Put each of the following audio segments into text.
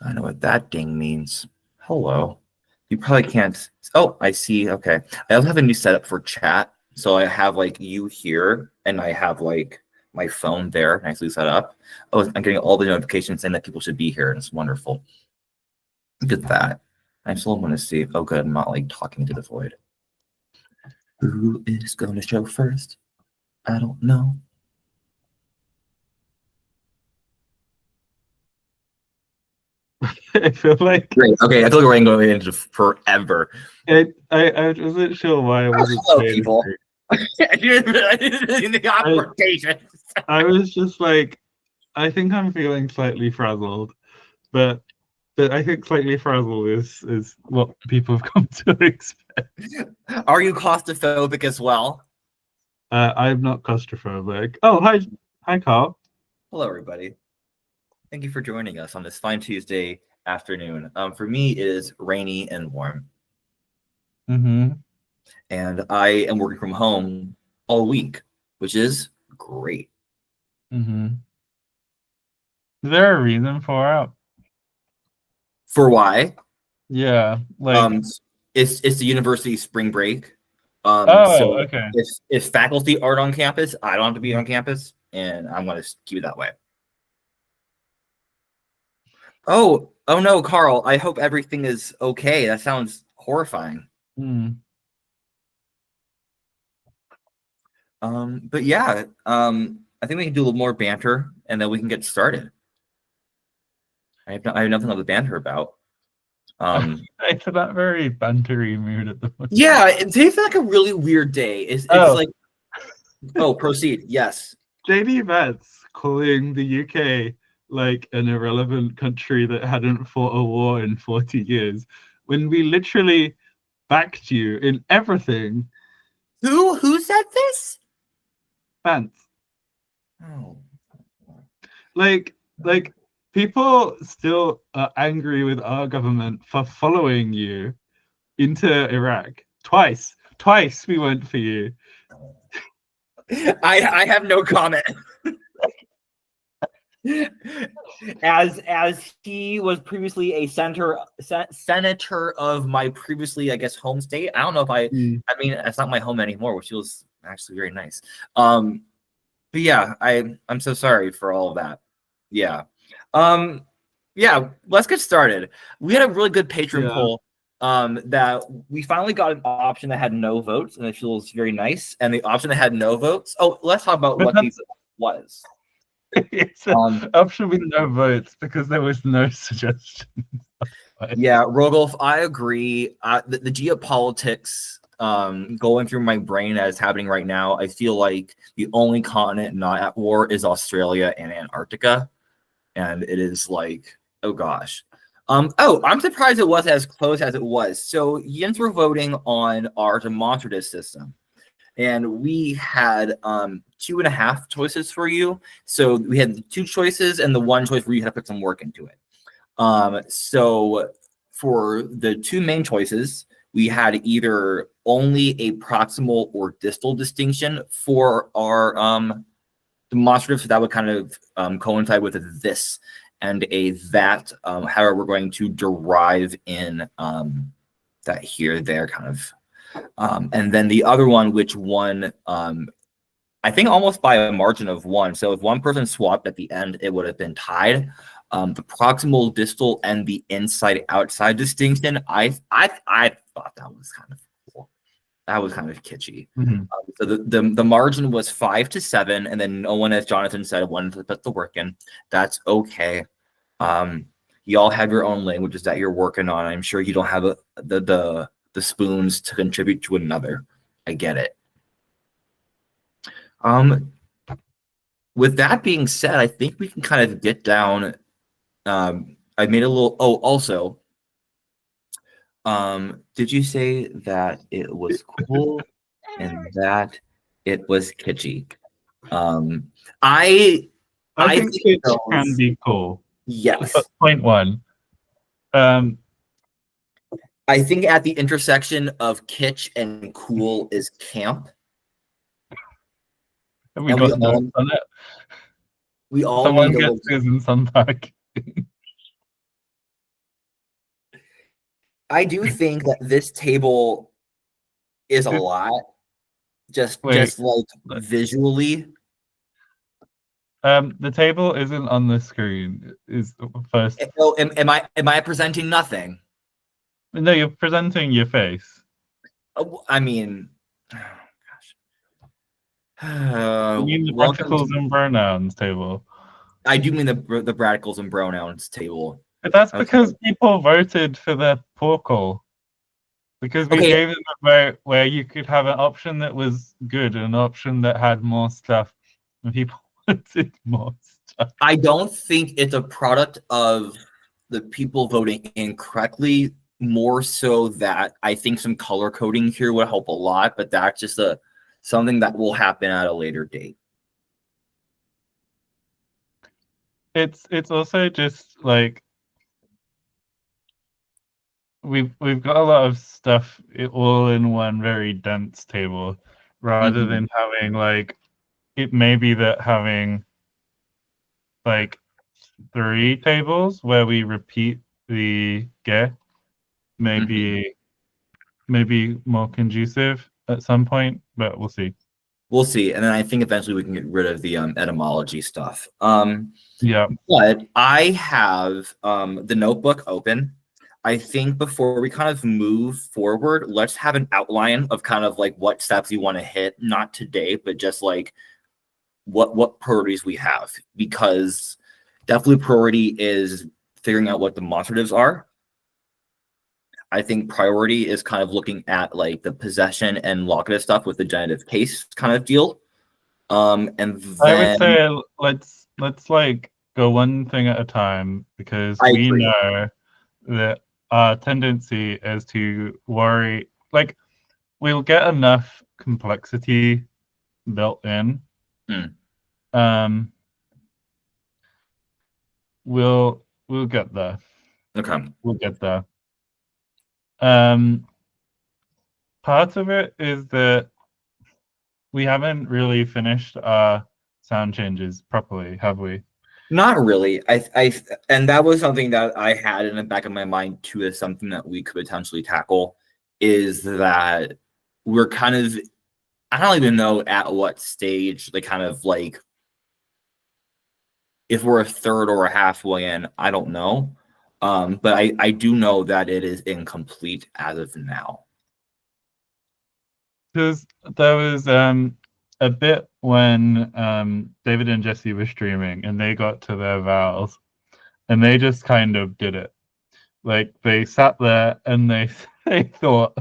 I know what that ding means. Hello. You probably can't. Oh, I see. Okay. I also have a new setup for chat. So I have like you here and I have like my phone there nicely set up. Oh, I'm getting all the notifications saying that people should be here and it's wonderful. Look at that. I still want to see. Oh, good. I'm not like talking to the void. Who is going to show first? I don't know. I feel like Great. Okay, I feel like we're going into forever. I wasn't sure why I wasn't Hello, saying people. anything. The I was just like, I think I'm feeling slightly frazzled, but I think slightly frazzled is what people have come to expect. Are you claustrophobic as well? I'm not claustrophobic. Oh, hi, Carl. Hello, everybody. Thank you for joining us on this fine Tuesday afternoon. For me, it is rainy and warm. Mm-hmm. And I am working from home all week, which is great. Mm-hmm. Is there a reason for it? For why? Yeah, Um, it's the university spring break. Oh, So okay. if faculty aren't on campus, I don't have to be on campus, and I'm going to keep it that way. Oh no, Carl. I hope everything is okay. That sounds horrifying. Mm. But yeah, I think we can do a little more banter, and then we can get started. I have nothing else to banter about. It's that very bantery mood at the moment. Yeah, today's like a really weird day. It's like, oh, proceed. Yes. JD Vance calling the UK like an irrelevant country that hadn't fought a war in 40 years when we literally backed you in everything. Who said this? Vance. Oh. Like people still are angry with our government for following you into Iraq. Twice we went for you. I have no comment. As he was previously a senator of my previously, I guess, home state. I don't know if I mean, it's not my home anymore, which feels actually very nice. But yeah, I'm so sorry for all of that. Yeah. Yeah, let's get started. We had a really good patron poll that we finally got an option that had no votes, and it feels very nice. And the option that had no votes. Oh, let's talk about what the was. It's an option with no votes because there was no suggestion. Yeah, Rogolf, I agree. The geopolitics going through my brain as happening right now, I feel like the only continent not at war is Australia and Antarctica. And it is like, oh gosh. Oh, I'm surprised it was as close as it was. So Yens were voting on our demonstrative system. And we had 2.5 choices for you. So we had 2 choices and the 1 choice where you had to put some work into it. So for the 2 main choices, we had either only a proximal or distal distinction for our demonstrative. So that would kind of coincide with a this and a that. However, we're going to derive in that here, there kind of. And then the other one, which won, I think almost by a margin of 1. So if one person swapped at the end, it would have been tied. The proximal, distal, and the inside-outside distinction, I thought that was kind of cool. That was kind of kitschy. So the margin was 5-7, and then no one, as Jonathan said, wanted to put the work in. That's okay. You all have your own languages that you're working on. I'm sure you don't have the spoons to contribute to another. I get it. With that being said, I think we can kind of get down. I made a little. Oh, also, did you say that it was cool and that it was kitschy? I think it can be cool. Yes. Point 1. I think at the intersection of kitsch and cool is camp. And we got notes on it. We all Someone need gets Susan Sontag. I do think that this table is a lot, Wait, just like visually. the table isn't on the screen. Is first. Oh, am I presenting nothing? No, you're presenting your face. I mean, oh, You gosh. mean the Welcome practicals to. and pronouns table. I do mean the radicals and pronouns table. But that's Okay. because people voted for the portal. Because we Okay. gave them a vote where you could have an option that was good and an option that had more stuff. And people wanted more stuff. I don't think it's a product of the people voting incorrectly. More so that I think some color coding here would help a lot, but that's just something that will happen at a later date. It's also just like we've got a lot of stuff all in one very dense table, rather Mhm. than having like it may be that having like three tables where we repeat the get Mhm. maybe maybe more conducive at some point, but we'll see. We'll see, and then I think eventually we can get rid of the etymology stuff. Yeah. But I have the notebook open. I think before we kind of move forward, let's have an outline of kind of like what steps you want to hit, not today, but just like what priorities we have, because definitely priority is figuring out what demonstratives are. I think priority is kind of looking at like the possession and locative stuff with the genitive case kind of deal. And I would then say let's like go one thing at a time because I we agree. know that our tendency is to worry like we'll get enough complexity built in. Hmm. Um we'll get there. Okay. We'll get there. Um Part of it is that we haven't really finished our sound changes properly, have we? Not really. And that was something that I had in the back of my mind too, as something that we could potentially tackle. Is that we're kind of, I don't even know at what stage they kind of like, if we're a third or a halfway in, I don't know. But I do know that it is incomplete as of now. Because there was a bit when David and Jesse were streaming and they got to their vowels and they just kind of did it. Like they sat there and they they thought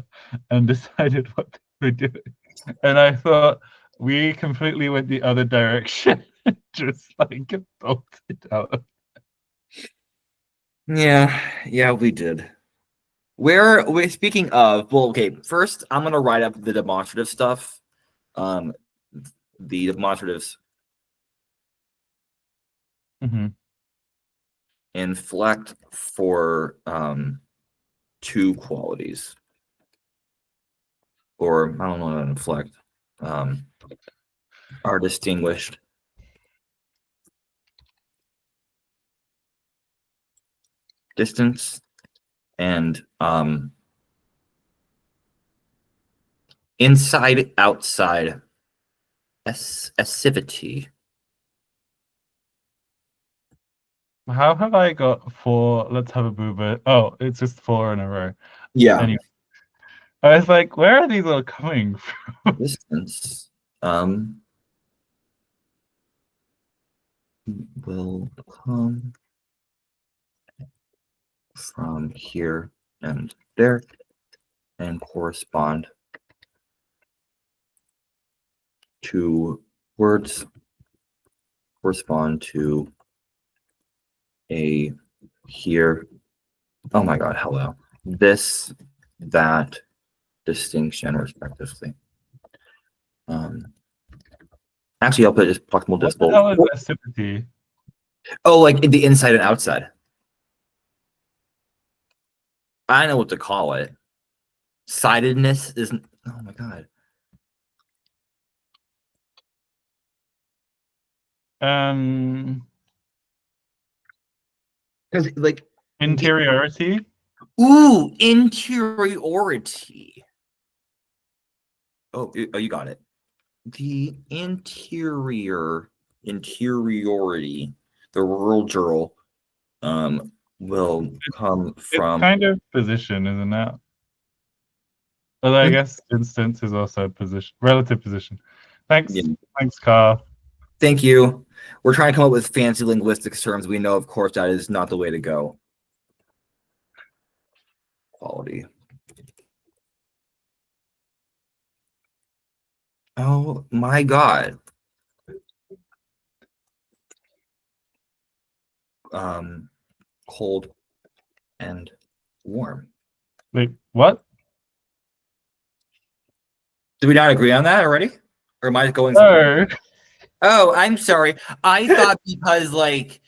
and decided what they were doing. And I thought we completely went the other direction, just like bolted out. Yeah, we did. Where we're speaking of, well, okay, first I'm gonna write up the demonstrative stuff. Um, the demonstratives Mm-hmm. inflect for two qualities, or I don't know how to inflect, um, are distinguished. Distance and inside outside activity. How have I got four? Let's have a booba. Oh, it's just four in a row. Yeah, Anyway, I was like, where are these all coming from? distance um will come from here and there and to words correspond to a here. Oh my god, hello. This, that, distinction, respectively. Um, actually, I'll put just proximal What the distal. hell is acidity? Oh, like the inside and outside. I know what to call it. Sidedness isn't. Oh my god. Um, Because like Interiority. Ooh, interiority. Oh, you got it. The interiority, the rural will come It's from. kind of position, isn't it? Although I guess instance is also position, relative position. Thanks, Yeah. thanks, Carl. Thank you. We're trying to come up with fancy linguistics terms. We know, of course, that is not the way to go. Quality. Oh my God. Cold and warm. Wait, what? Did we not agree on that already? Or am I going somewhere? Oh, Oh, I'm sorry. I thought because like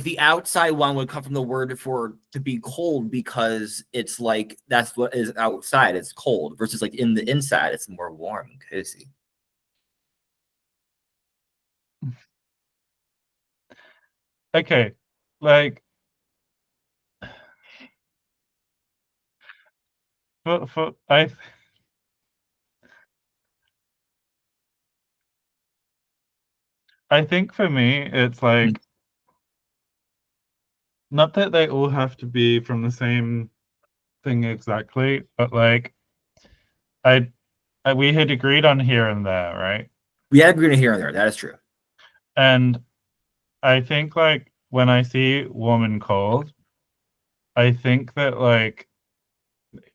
the outside one would come from the word for to be cold because it's like that's what is outside. It's cold versus like in the inside, it's more warm and cozy. okay. Like for I think for me it's Mm. like not that they all have to be from the same thing exactly, but like I, we had agreed on here and there, right? We had agreement here and there. That is true. And I think like when I see warm and cold, I think that like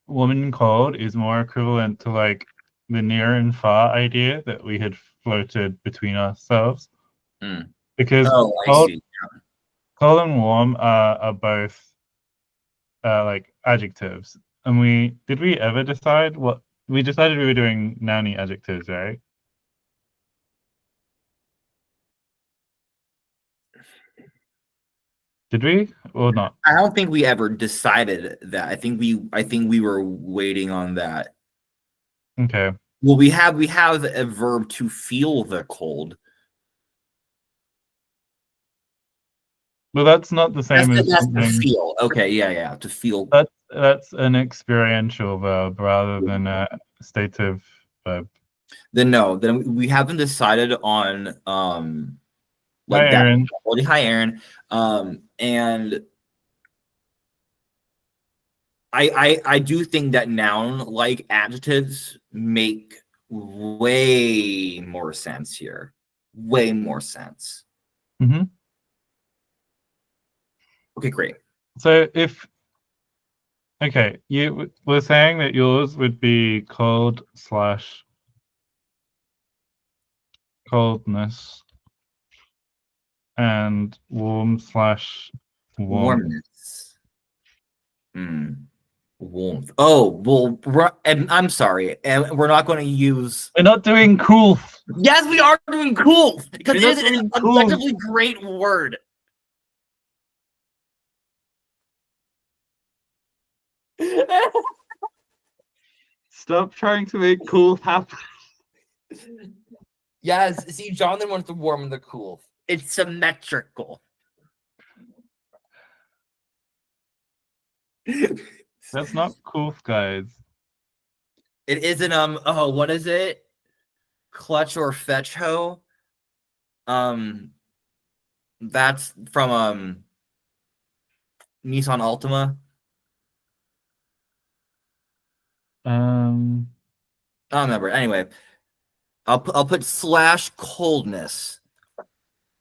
woman and cold is more equivalent to like the near and far idea that we had floated between ourselves. Mm. Because Oh, I see. cold and warm are both like adjectives. And we ever decide what we decided we were doing noun-y adjectives, right? Did we or not? I don't think we ever decided that. I think we were waiting on that. Okay. Well, we have a verb to feel the cold. Well, that's not the That's same the, as that's the something. feel. Okay, yeah. To feel. That's an experiential verb rather than a stative verb. Then no, then we haven't decided on Hi, like that. Aaron. Hi, Aaron. And I do think that noun like adjectives make way more sense here. Way more sense. Mm-hmm. Okay, great. So if okay, you were saying that yours would be cold slash coldness and warm slash warmth. Warmness. Hmm. Warmth. Oh, well, and I'm sorry, and we're not going to use. We're not doing cool. Yes, we are doing cool because We're it not is an doing cool. objectively great word. Stop trying to make cool happen. Yes, see, Jonathan wants the warm and the cool. It's symmetrical. That's not cool, guys. It isn't oh, what is it? Clutch or fetch hoe? That's from Nissan Altima. Um, I don't remember. Anyway, I'll put slash coldness.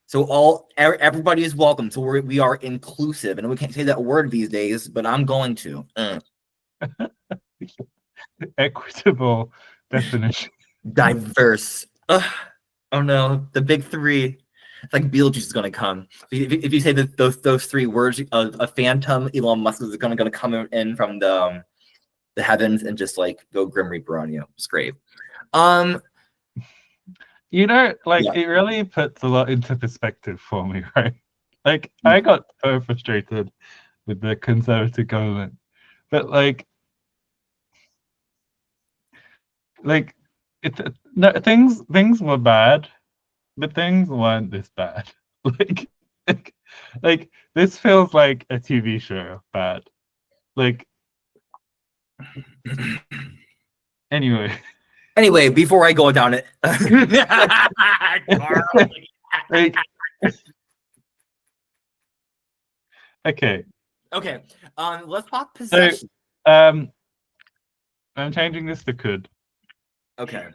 So everybody is welcome. So we are inclusive, and we can't say that word these days, but I'm going to. equitable definition. Diverse. Ugh. Oh no, the big three. It's like Beetlejuice is gonna come. If you say that those three words, a phantom Elon Musk is gonna come in from the heavens and just like go Grim Reaper on you. It's great. Um, You know, like yeah. it really puts a lot into perspective for me, right? Like I got so frustrated with the conservative government, but like it no things were bad, but things weren't this bad. Like like, like this feels like a TV show bad. like anyway. Anyway, before I go down it, Like, okay. Okay. Let's talk So possession. I'm changing this to could. Okay.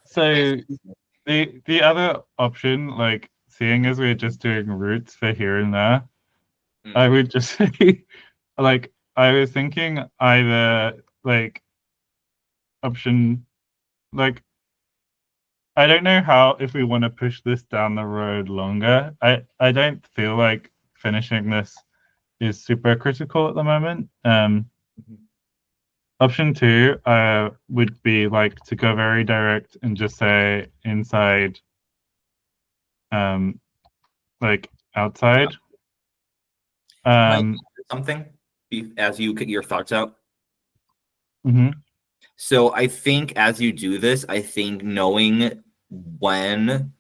So the other option, like seeing as we're just doing roots for here and there, I would just say, like, I was thinking either like option, like, I don't know how if we want to push this down the road longer. I don't feel like finishing this is super critical at the moment. Option two would be like to go very direct and just say inside, like outside. Something as you get your thoughts out. Mm-hmm. So I think as you do this, I think knowing when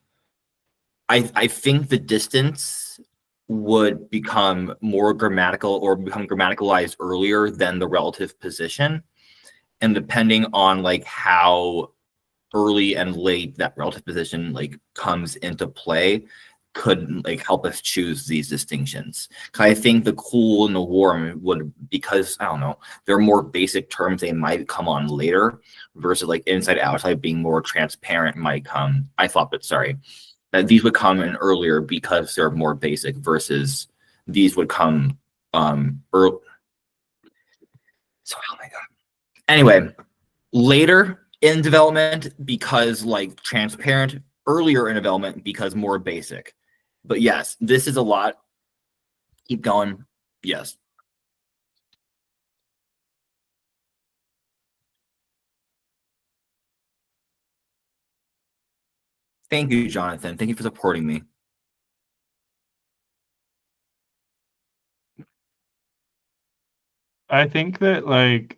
I think the distance would become more grammatical or become grammaticalized earlier than the relative position. And depending on like how early and late that relative position like comes into play could like help us choose these distinctions. I think the cool and the warm would, because I don't know, they're more basic terms, they might come on later versus like inside outside being more transparent might come. I thought that, sorry, that these would come in earlier because they're more basic versus these would come early. So, oh my God. Anyway, later in development because like transparent, earlier in development because more basic. But yes, this is a lot. Keep going. Yes. Thank you, Jonathan. Thank you for supporting me. I think that like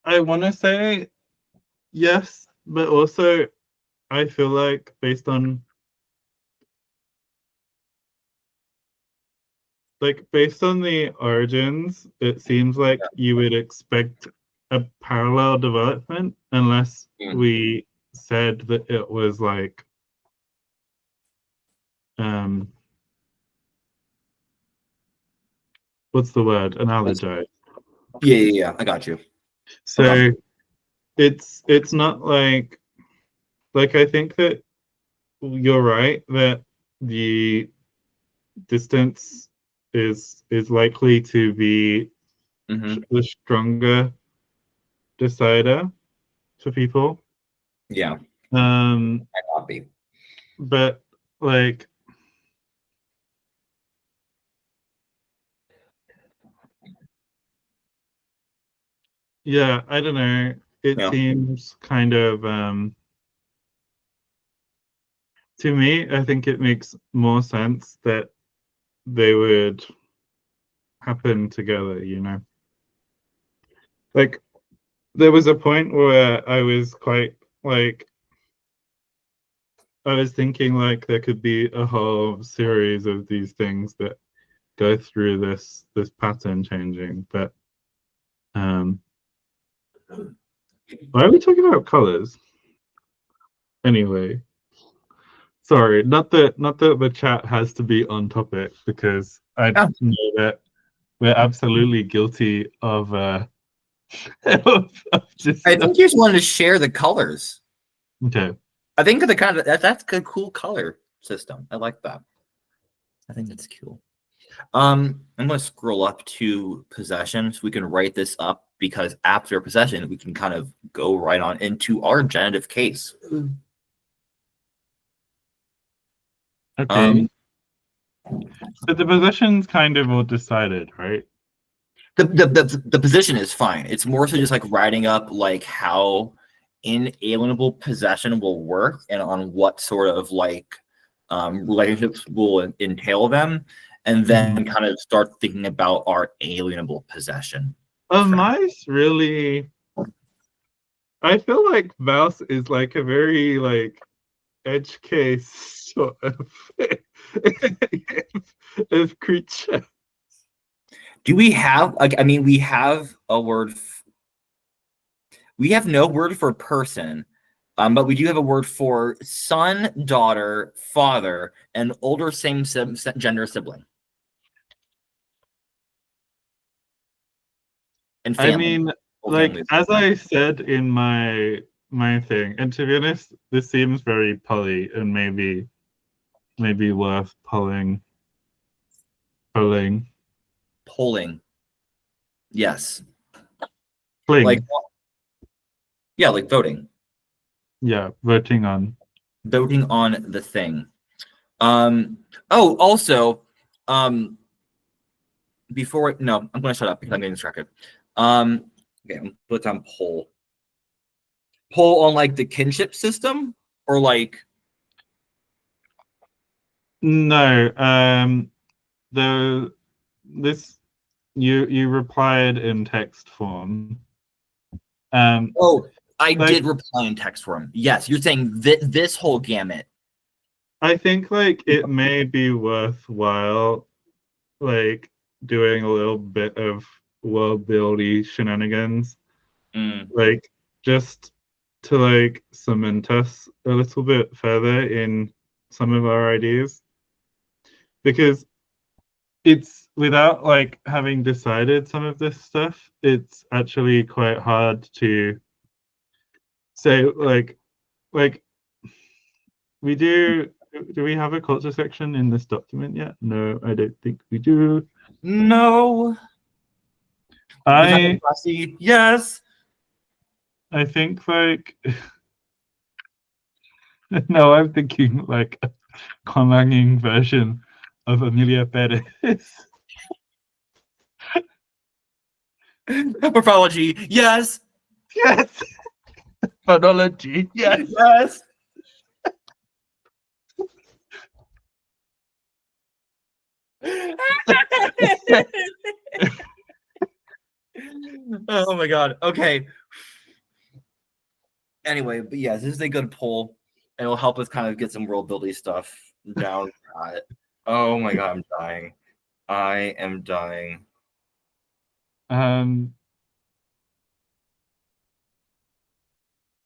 I want to say yes, but also I feel like based on the origins, it seems like you would expect a parallel development unless we said that it was like what's the word? Analogize. Yeah. I got you. So it's not like I think that you're right that the distance is likely to be the stronger decider for people. Yeah. I copy. But like yeah, I don't know. It seems kind of to me, I think it makes more sense that they would happen together, you know. Like there was a point where I was quite like I was thinking like there could be a whole series of these things that go through this pattern changing, but why are we talking about colors? Anyway, sorry, not that the chat has to be on topic because I know that we're absolutely guilty of just I think you just wanted to share the colors. Okay. I think the kind of that's a cool color system. I like that. I think that's cool. I'm gonna scroll up to possession so we can write this up because after possession we can kind of go right on into our genitive case. Okay. But the position's kind of all decided, right? The position is fine. It's more so just like writing up like how inalienable possession will work and on what sort of like relationships will entail them, and then kind of start thinking about our alienable possession. Mice really, I feel like mouse is like a very like edge case sort of creature. Do we have like? I mean, we have a word. We have no word for person, but we do have a word for son, daughter, father, and older gender sibling. And I family. mean, Whole like families. as I said in my thing, and to be honest, this seems very poly and maybe worth pulling. Polling. Yes. Like, Pling. yeah, like voting. Yeah, voting on. Voting on the thing. Oh, also, before no, I'm gonna shut up because I'm getting distracted. Okay, I'm put on poll. Poll on like the kinship system or like No, the this you replied in text form. oh, I Like did reply in text form. Yes, you're saying this whole gamut. I think like it may be worthwhile like doing a little bit of world buildy shenanigans, Mm. like just to like cement us a little bit further in some of our ideas, because it's without like having decided some of this stuff, it's actually quite hard to say like we do. Do we have a culture section in this document yet? No, I don't think we do. No. I Yes. I think like no, I'm thinking like a Tundra-langing version of Amelia Perez. Morphology. Yes. Yes, phonology. Yes. Yes. Oh my god. Okay. Anyway, but yeah, this is a good poll. And it'll help us kind of get some world building stuff down. Oh my god, I'm dying. I am dying. Um.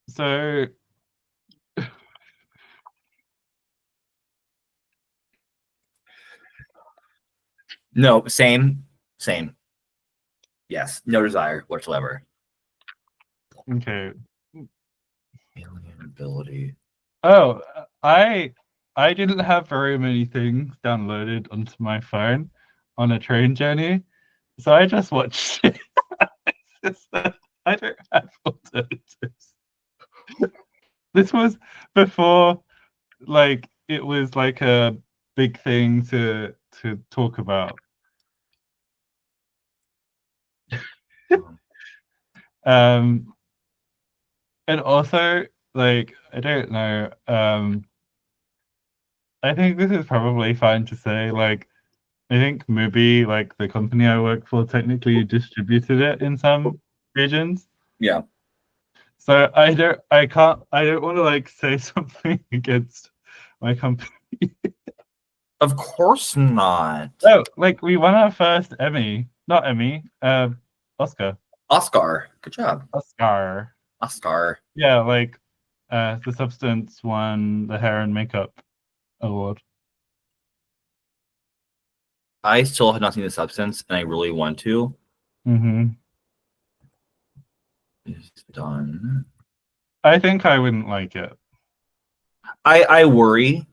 So No, same. Yes, no desire whatsoever. okay. Alien ability. Oh, I didn't have very many things downloaded onto my phone on a train journey, so I just watched it. I don't have alternatives. This was before, like, it was like a big thing to talk about. Um, and also, like, I don't know. I think this is probably fine to say. Like, I think Mubi, like the company I work for, technically distributed it in some regions. Yeah. So I don't want to like say something against my company. Of course not. Oh, like we won our first Emmy, not Emmy, Oscar. Oscar. Good job. Oscar. Oscar. Yeah, like the Substance won the hair and makeup award. I still have not seen The Substance, and I really want to. Mm-hmm. It's done. I think I wouldn't like it. I worry.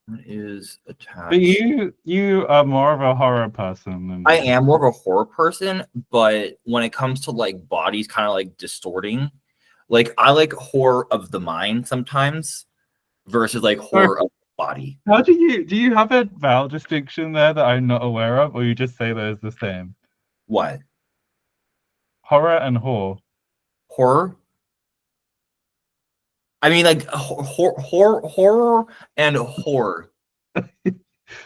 What is attached? But you are more of a horror person than I me. am more of a horror person, but when it comes to like bodies kind of like distorting, like I like horror of the mind sometimes versus like horror of the body. How do you have a vowel distinction there that I'm not aware of, or you just say those the same? What? Horror and whore. Horror? I mean like horror and horror. I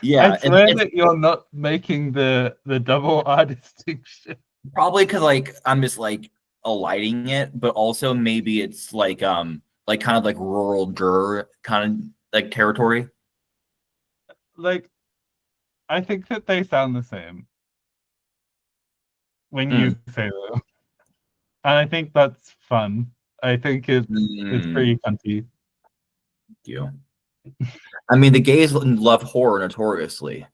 Yeah, and swear that you're not making the double R distinction. probably because like I'm just like alighting it, but also maybe it's like like kind of like rural jur kind of like territory? Like, I think that they sound the same when Mm. you say them. And I think that's fun. I think it's Mm. pretty funny. You. I mean, the gays love horror notoriously.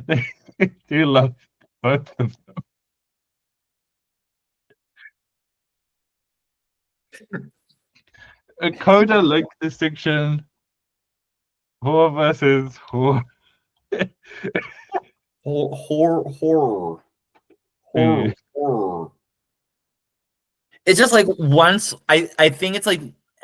They do love both of them. A coda like distinction, horror versus horror. Horror. Horror. It's just like once I think it's like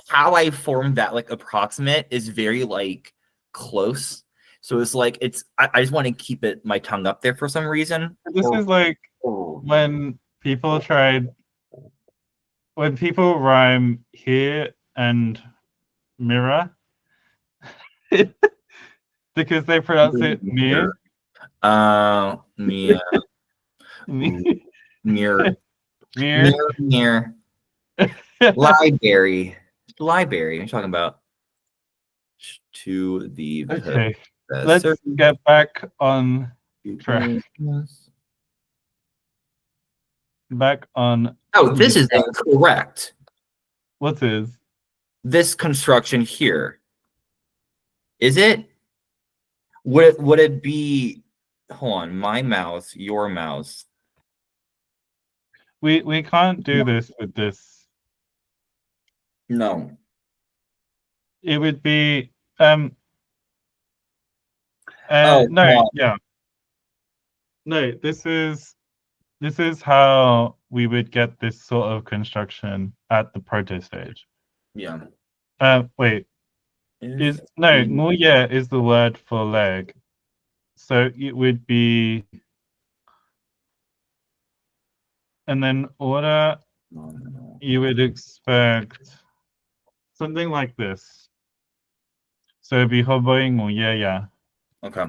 how I formed that like approximate is very like close. So it's like I just want to keep it my tongue up there for some reason. This is like when people rhyme here and mirror because they pronounce it Mirror. mir. Mirror. Mirror. Mir. Mirror. Library. Library. I'm talking about to the Okay, let's get back on track. Back on. Oh, this is incorrect. What is this construction here? Is it? Would it be? Hold on, my mouse, your mouse. We can't do this with this. No. It would be Oh, no, yeah. No, this is how we would get this sort of construction at the proto stage. Yeah. Wait. Nguye is the word for leg. So it would be, and then order, you would expect something like this. So it'd be hoboing nguye, yeah. Okay.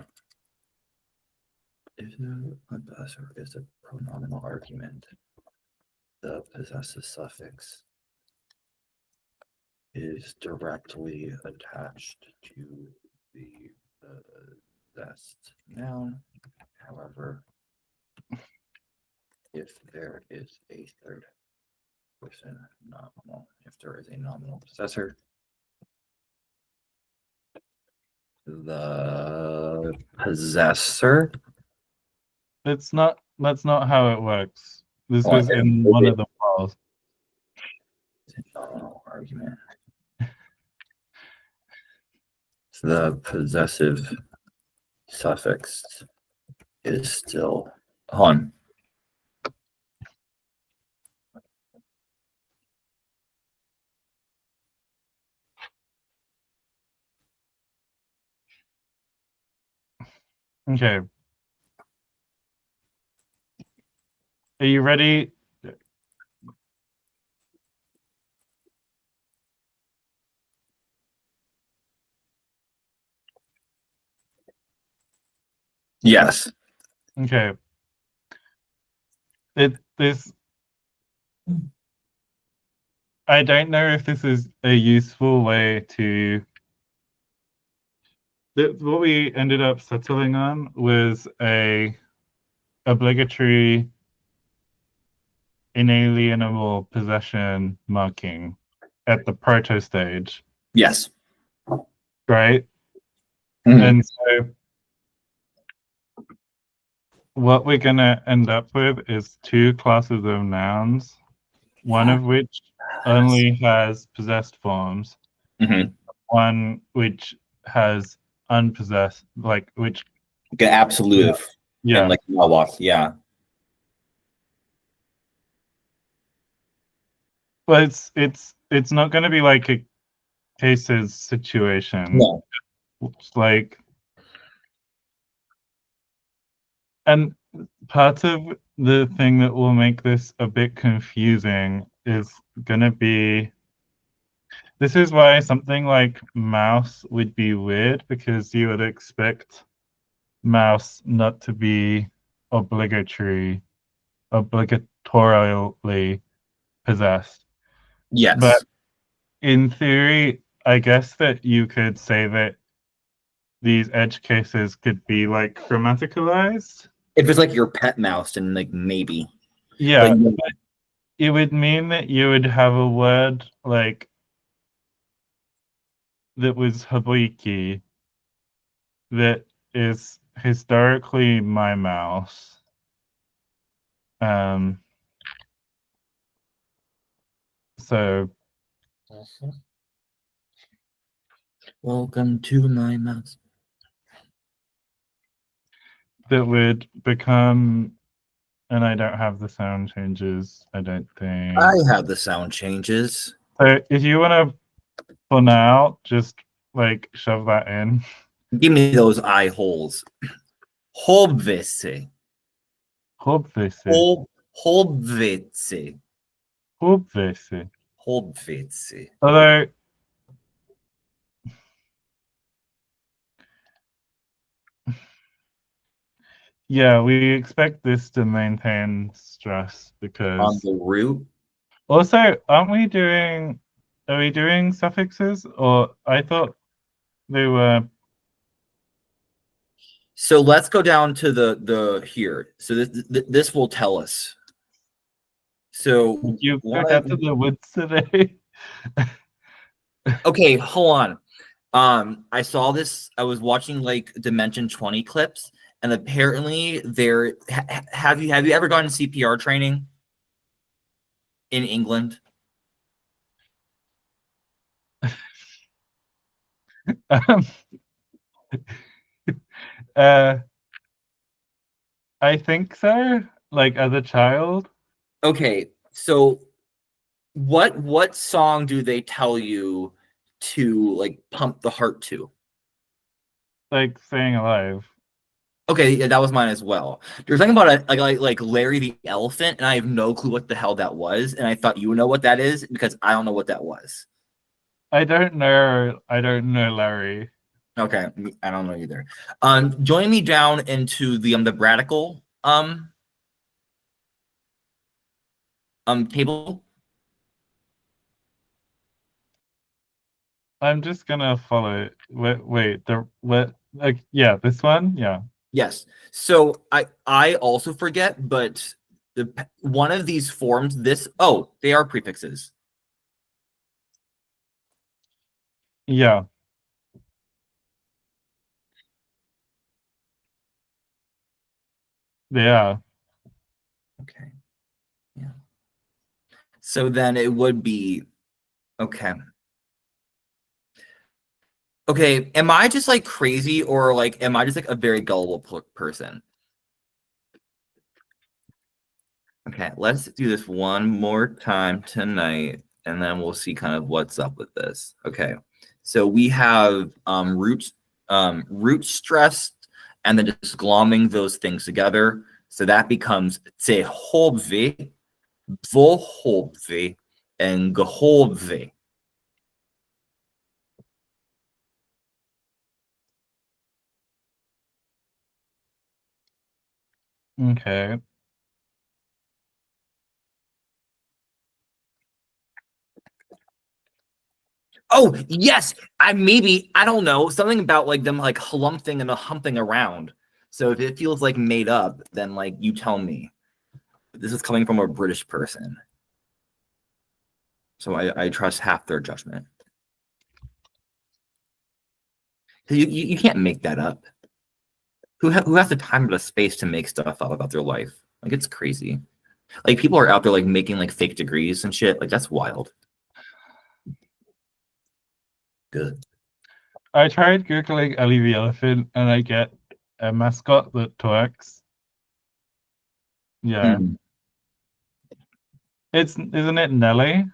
If the possessor is a pronominal argument, the possessive suffix is directly attached to the possessed noun. However, if there is a third person nominal, if there is a nominal possessor, the possessor. That's not how it works. This was in one of the files. Argument. The possessive suffix is still on. Okay. Are you ready? Yes. Okay. I don't know if this is a useful way to. What we ended up settling on was a obligatory inalienable possession marking at the proto stage. Yes. Right? Mm-hmm. And so what we're going to end up with is two classes of nouns, one of which only has possessed forms, one which has unpossessed, like which get absolute, yeah, and like Malwalk, yeah. But it's not going to be like a cases situation. No. It's like, and part of the thing that will make this a bit confusing is going to be, this is why something like mouse would be weird, because you would expect mouse not to be obligatorially possessed. But Yes. in theory, I guess that you could say that these edge cases could be like grammaticalized. If it's like your pet mouse, then like maybe. But Yeah, yeah, but it would mean that you would have a word like that was Habiki that is historically my mouse. Um, so welcome to my mouse. that would become, and I don't have the sound changes, I don't think. I have the sound changes. So if you want to, for now, just like shove that in. Give me those eye holes. Hobvese. Hobvese. Hobvese. Hobvese. Hobvese. Although, yeah, we expect this to maintain stress On because the root. also, aren't we doing, are we doing suffixes? Or I thought they were, So let's go down to the here. So this will tell us. So you go one down of to the woods today? okay, hold on. I saw this. I was watching like Dimension 20 clips, and apparently there have you ever gotten CPR training in England? Um, uh, I think so. Like as a child, Okay, so what song do they tell you to like pump the heart to? like staying alive. Okay, yeah, that was mine as well. There's something about like Larry the Elephant, and I have no clue what the hell that was, and I thought you would know what that is because I don't know what that was. I don't know. I don't know, Larry. Okay, I don't know either. Join me down into the Bradical table. I'm just gonna follow it. Wait, the what? Like, yeah, this one. Yeah, Yes. So I also forget, but one of these forms they are prefixes. yeah, yeah. Okay. Yeah. So then it would be okay. Okay, am I just like crazy or like am I just like a very gullible person? Okay, let's do this one more time tonight and then we'll see kind of what's up with this. Okay. So we have root stressed and then just glomming those things together. So that becomes zehobve, vohobve, and geholve. Okay. Oh, yes. I don't know, something about like them like hlumping and humping around. So if it feels like made up, then like you tell me. This is coming from a British person. So I trust half their judgment. You can't make that up. Who has the time or the space to make stuff up about their life? Like it's crazy. Like people are out there like making like fake degrees and shit. Like that's wild. Good. I tried googling Ellie the elephant, and I get a mascot that twerks. Yeah, Mm. it's isn't it Nelly?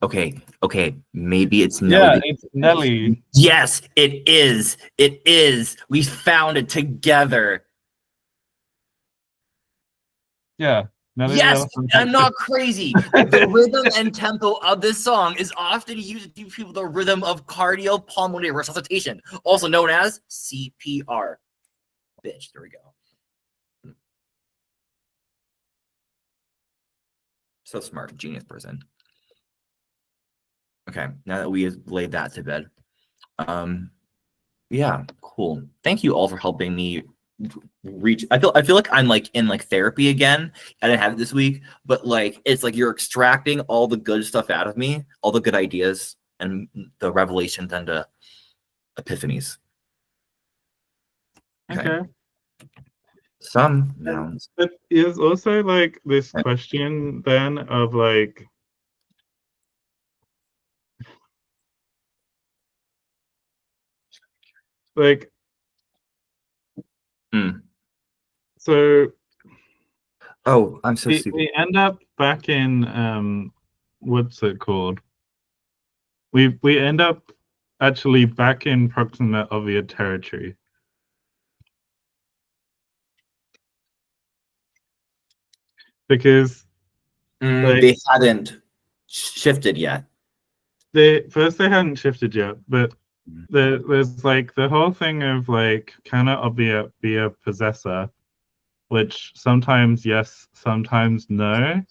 Okay. Maybe it's Yeah, Nelly. it's Nelly. Yes, it is. It is. We found it together. Yeah, Nelly the Yes, elephant. I'm not crazy. The rhythm and tempo of this song is often used to give people the rhythm of cardiopulmonary resuscitation, also known as CPR. Bitch, there we go. So smart, genius person. Okay, now that we have laid that to bed, yeah, cool. Thank you all for helping me reach. I feel like I'm like in like therapy again. I didn't have it this week, but like it's like you're extracting all the good stuff out of me, all the good ideas and the revelations and epiphanies. Okay. Some nouns. It is also like this question then of like so Oh, I'm so stupid. we end up back in what's it called? We end up actually back in proximate Oviatt territory. Because they hadn't shifted yet. They hadn't shifted yet, but there's like the whole thing of like cannot Oviatt be a possessor, which sometimes yes, sometimes no.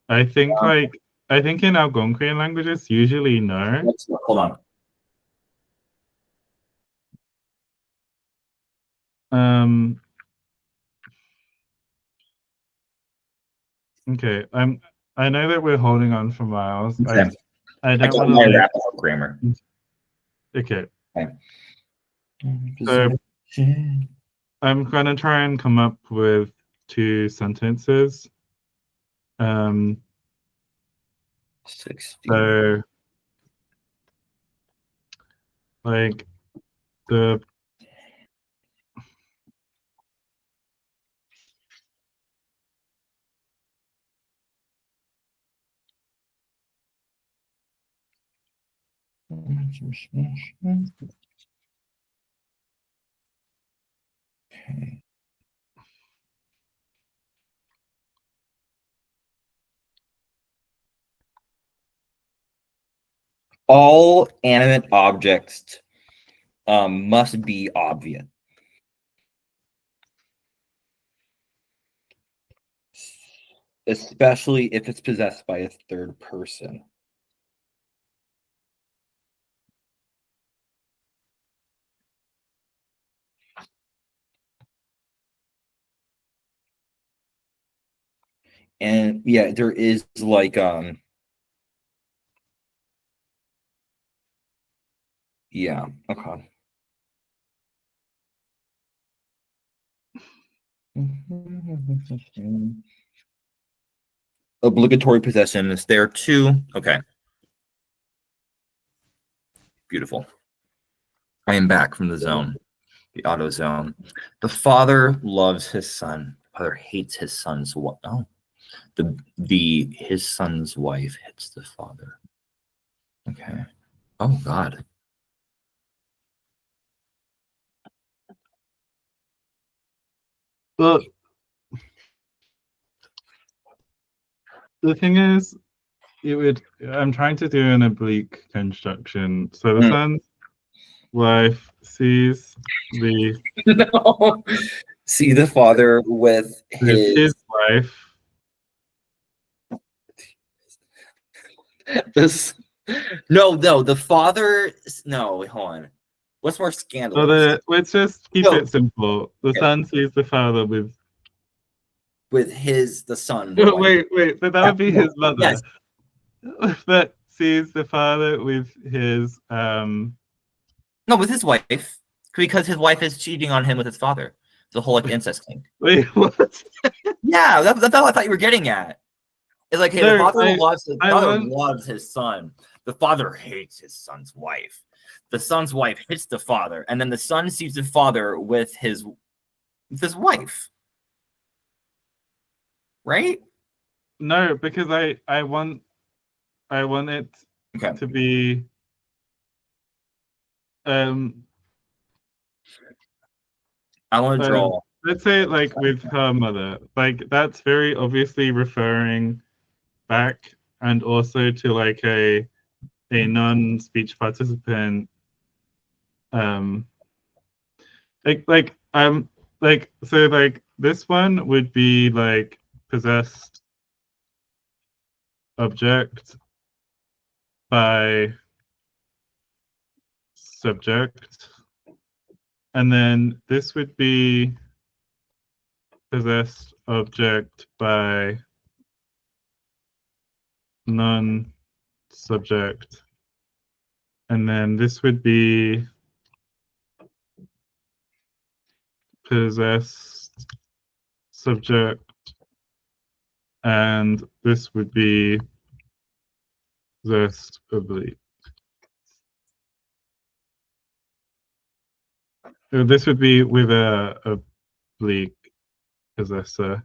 I think in Algonquian languages usually no. Hold on. Okay, I know that we're holding on for miles. Okay. I don't want want to wrap up grammar. Okay. So I'm gonna try and come up with 2 sentences. 60. So like the Okay. All animate objects must be obvious. Especially if it's possessed by a third person. And yeah, there is like yeah, okay. Obligatory possession is there too. Okay. Beautiful. I am back from the zone, the auto zone. The father loves his son. The father hates his son's wife. Oh, his son's wife hits the father. Okay. Oh God. Well, the thing is, I'm trying to do an oblique construction. So the son's wife sees the no. See the father with his wife. This no, the father. No, wait, hold on. What's more scandalous? Let's just keep it simple. The son sees the father with the son. Wait, but that would be his mother. Yes. That sees the father with his No, with his wife, because his wife is cheating on him with his father. The whole like incest thing. Wait, what? Yeah, that's all I thought you were getting at. It's like, hey, the father loves his son. The father hates his son's wife. The son's wife hits the father, and then the son sees the father with his wife. Right? No, because I want it to be I want to draw. Let's say like with her mother. Like that's very obviously referring back and also to like a non-speech participant like so like this one would be like possessed object by subject, and then this would be possessed object by non-subject, and then this would be possessed subject, and this would be possessed oblique. So this would be with a oblique possessor.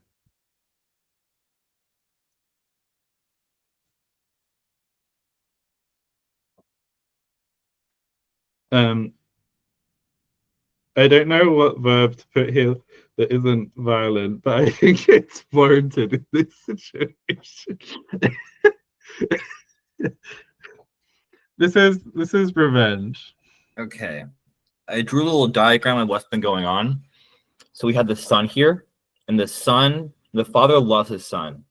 I don't know what verb to put here that isn't violent, but I think it's warranted in this situation. This is revenge. Okay. I drew a little diagram of what's been going on. So we have the son here, and the father loves his son,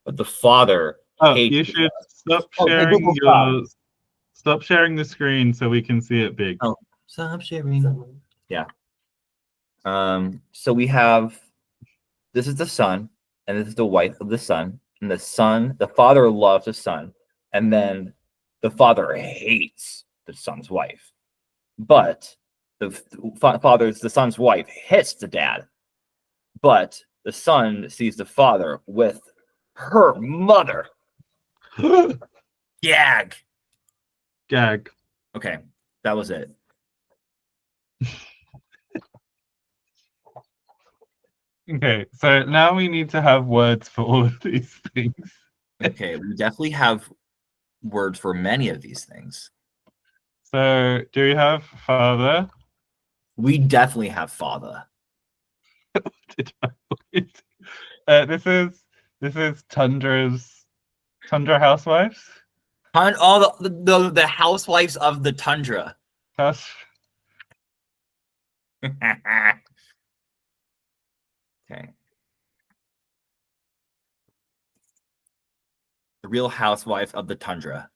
but the father hates. You should stop sharing the screen so we can see it big. Oh, stop sharing. Yeah. So we have, this is the son, and this is the wife of the son, and the father loves the son, and then the father hates the son's wife, but the son's wife hits the dad, but the son sees the father with her mother. Gag. Okay, that was it. Okay, so now we need to have words for all of these things. Okay, we definitely have words for many of these things. So, do we have father? We definitely have father. This is Tundra housewives. All the housewives of the tundra. Okay. The Real Housewife of the Tundra.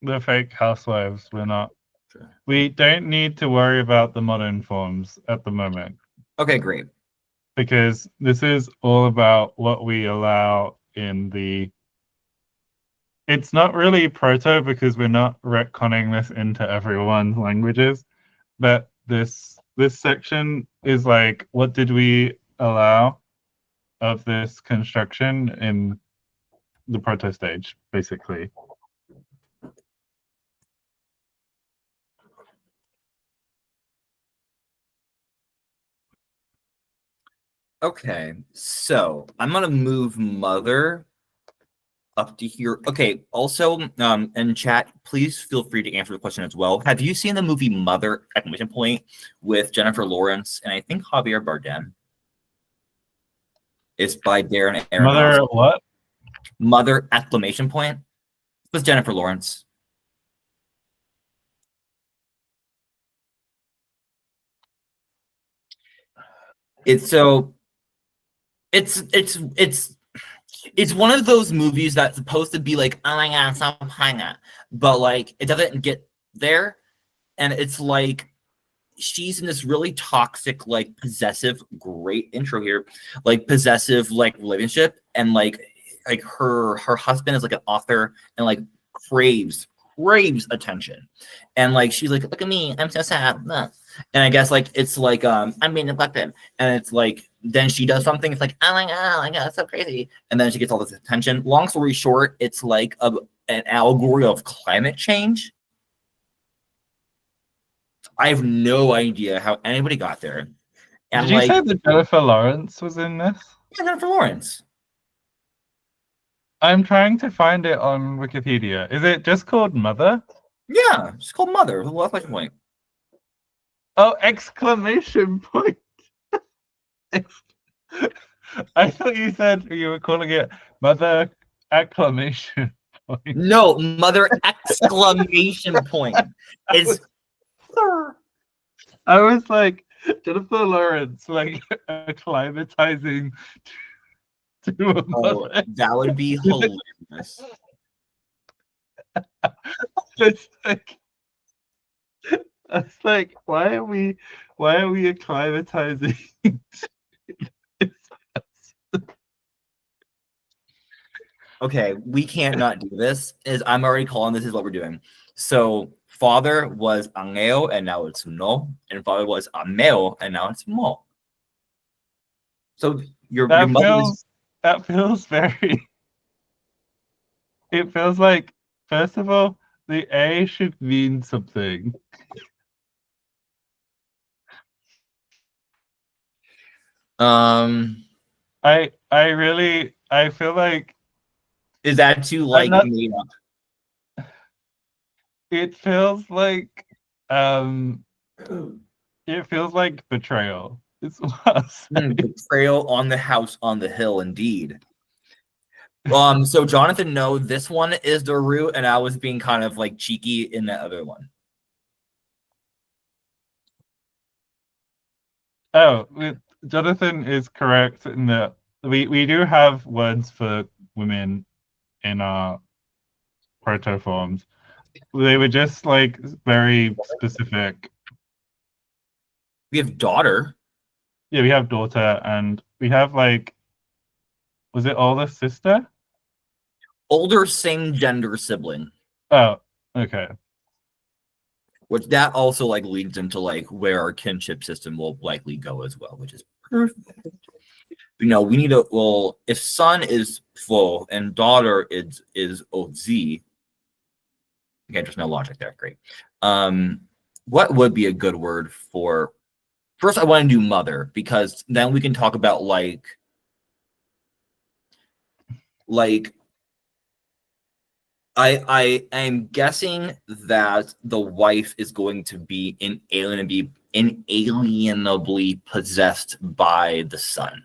The fake housewives. We don't need to worry about the modern forms at the moment. Okay, great. Because this is all about what we allow in the... It's not really proto because we're not retconning this into everyone's languages, but this section is like, what did we allow of this construction in the proto stage, basically. Okay, so I'm gonna move mother up to here. Okay, also, in chat, please feel free to answer the question as well. Have you seen the movie Mother, exclamation point, with Jennifer Lawrence and I think Javier Bardem? It's by Darren Aronofsky. Mother what? Mother, exclamation point, with Jennifer Lawrence. It's one of those movies that's supposed to be like, oh my god, stop playing that, but like it doesn't get there, and it's like she's in this really toxic, like possessive, great intro here, like possessive, like relationship, and like her husband is like an author and like craves attention, and like she's like, look at me, I'm so sad, and I guess like it's like I'm being neglected, and it's like then she does something, it's like, oh my god, that's so crazy, and then she gets all this attention. Long story short, it's like an allegory of climate change. I have no idea how anybody got there. And did you say that Jennifer Lawrence was in this? Yeah, Jennifer Lawrence. I'm trying to find it on Wikipedia. Is it just called Mother? Yeah, it's called Mother. Exclamation point. Oh, exclamation point. I thought you said you were calling it Mother exclamation point. No, Mother exclamation point. It's I was like, Jennifer Lawrence, like acclimatizing to a Oh, mother. that would be hilarious. It's like, it's like, why are we acclimatizing? Okay, we can't not do this. Is I'm already calling this is what we're doing. So father was angeo and now it's no, and father was ameo and now it's mo. So your That mother is feels very. It feels like, first of all, the A should mean something. um I feel like is that too I'm like not. made up? It feels like um it feels like betrayal. It's what I'll say. Betrayal on the house on the hill, indeed. So Jonathan, no, this one is the root, and I was being kind of like cheeky in that other one. Oh, Jonathan is correct in that we do have words for women in our proto forms. They were just like very specific. We have daughter, Yeah, we have daughter and we have like, was it older sister? older same gender sibling, Oh, okay. which that also like leads into like where our kinship system will likely go as well, which is perfect. You know, we need a well, if son is full and daughter is oz. Okay, there's no logic there. Great. Um, what would be a good word for first? I want to do mother because then we can talk about like I am guessing that the wife is going to be inalienably possessed by the son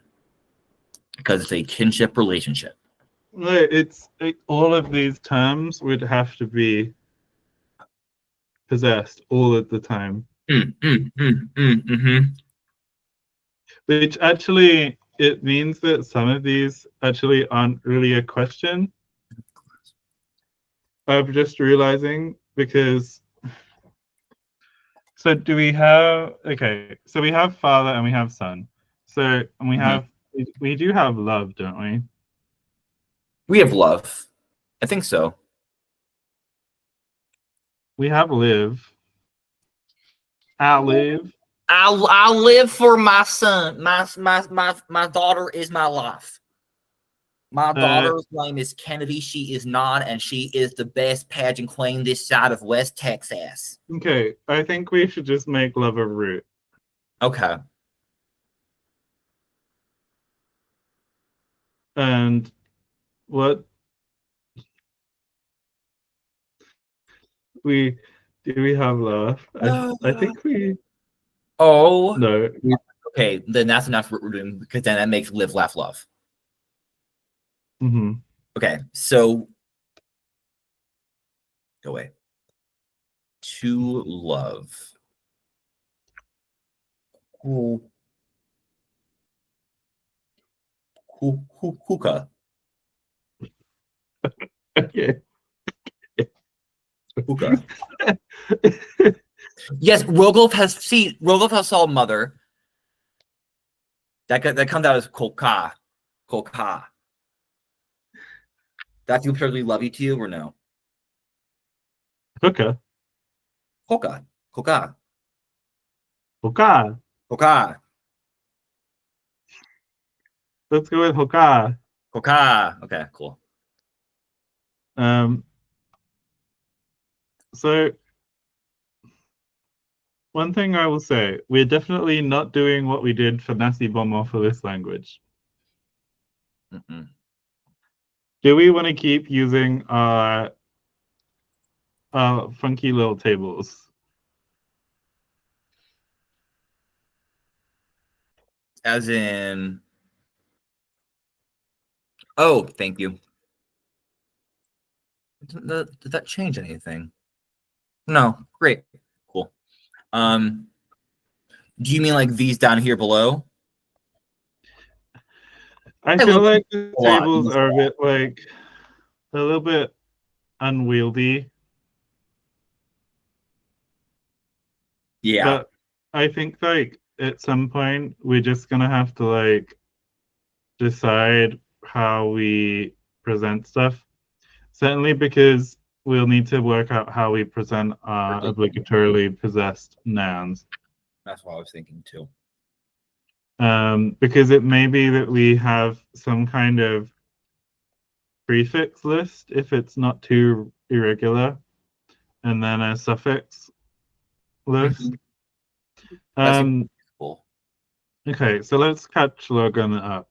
because it's a kinship relationship. No, all of these terms would have to be possessed all of the time, Mm-hmm. which actually it means that some of these actually aren't really a question. I'm just realizing because so do we have okay, so we have father and we have son. So and Mm-hmm. we do have love, don't we? We have love. I think so. We have live. I live. I live for my son. My daughter is my life. My Uh daughter's name is Kennedy. She is 9, and she is the best pageant queen this side of West Texas. okay. I think we should just make love a root. Okay. And what we do we have love? I think we Oh, no. We, okay. Then that's enough what we're doing because then that makes live, laugh, love. mhm. Okay. So go away. To love. Hookah. Hookah. Okay. Hookah. Yes, Rogoff has saw mother. That comes out as Koka. Koka. That feels perfectly lovey to you or no? Hooker. Koka. Koka. Hoka. Koka. Let's go with Hoka. Koka. Okay, cool. Um so one thing I will say, we're definitely not doing what we did for Nasi Bomo for this language. Mm-mm. Do we want to keep using funky little tables? As in, oh, thank you. Did that change anything? No. Great. Cool. Um, Do you mean like these down here below? I I feel look like the a lot. tables are a bit like a little bit unwieldy, Yeah. but I think like at some point we're just gonna have to like decide how we present stuff. Certainly because we'll need to work out how we present our obligatorily possessed nouns. That's what I was thinking too. Because it may be that we have some kind of prefix list if it's not too irregular, and then a suffix list. Mhm. That's Um, cool. okay, so let's catch Logan up.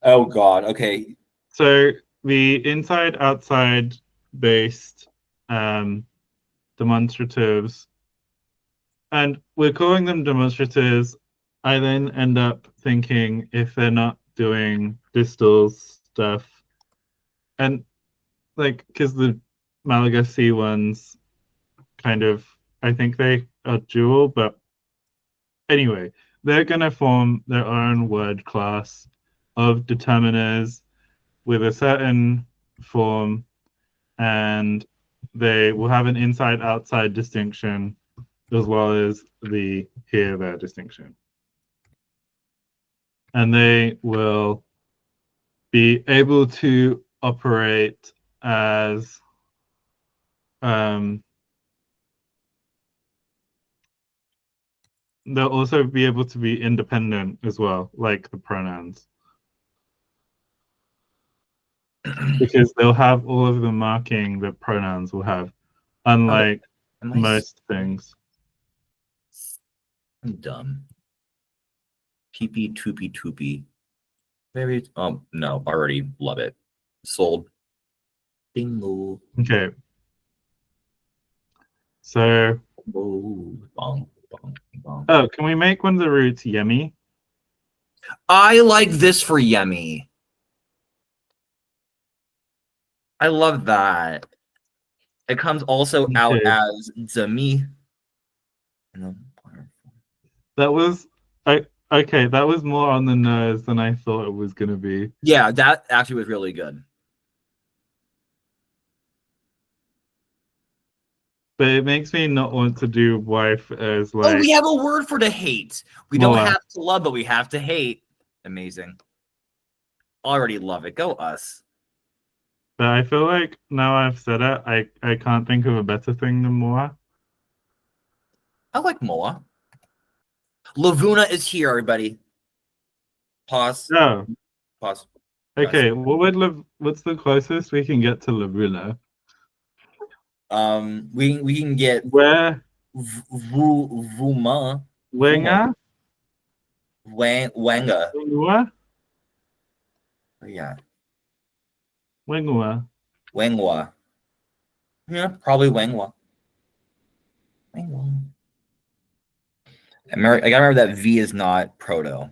Oh God. Okay. So the inside outside based um, demonstratives, and we're calling them demonstratives. I then end up thinking if they're not doing distal stuff, and like because the Malagasy ones kind of, I think they are dual, but anyway, they're going to form their own word class of determiners with a certain form, and they will have an inside outside distinction as well as the here there distinction. And they will be able to operate as um, they'll also be able to be independent as well, like the pronouns, because they'll have all of the marking that pronouns will have, Oh, unlike am I? most things. I'm dumb. Peepee toopy toopy. Maybe. No. Already love it. Sold. Bingo. Okay, so Whoa. Bong. Bong. Bong. oh, can we make one of the roots yummy? I like this for Yemi. I love that. It comes also out Okay, as Zami. that was I okay. That was more on the nose than I thought it was gonna be. Yeah, that actually was really good. But it makes me not want to do wife as Oh, like we have a word for the hate. We don't more. have to love, but we have to hate. Amazing. Already love it. Go us. But I feel like now I've said it, I can't think of a better thing than more. I like Moa. Lavuna is here, everybody. Pause. Oh, Pause. Guys. okay. What's the closest we can get to Laguna? We can get Where Vuma. Wenga? Wanga. Wengua? Yeah. Wengua. Wangwa. Yeah, probably Wangwa. Wangwa. I gotta remember that V is not proto.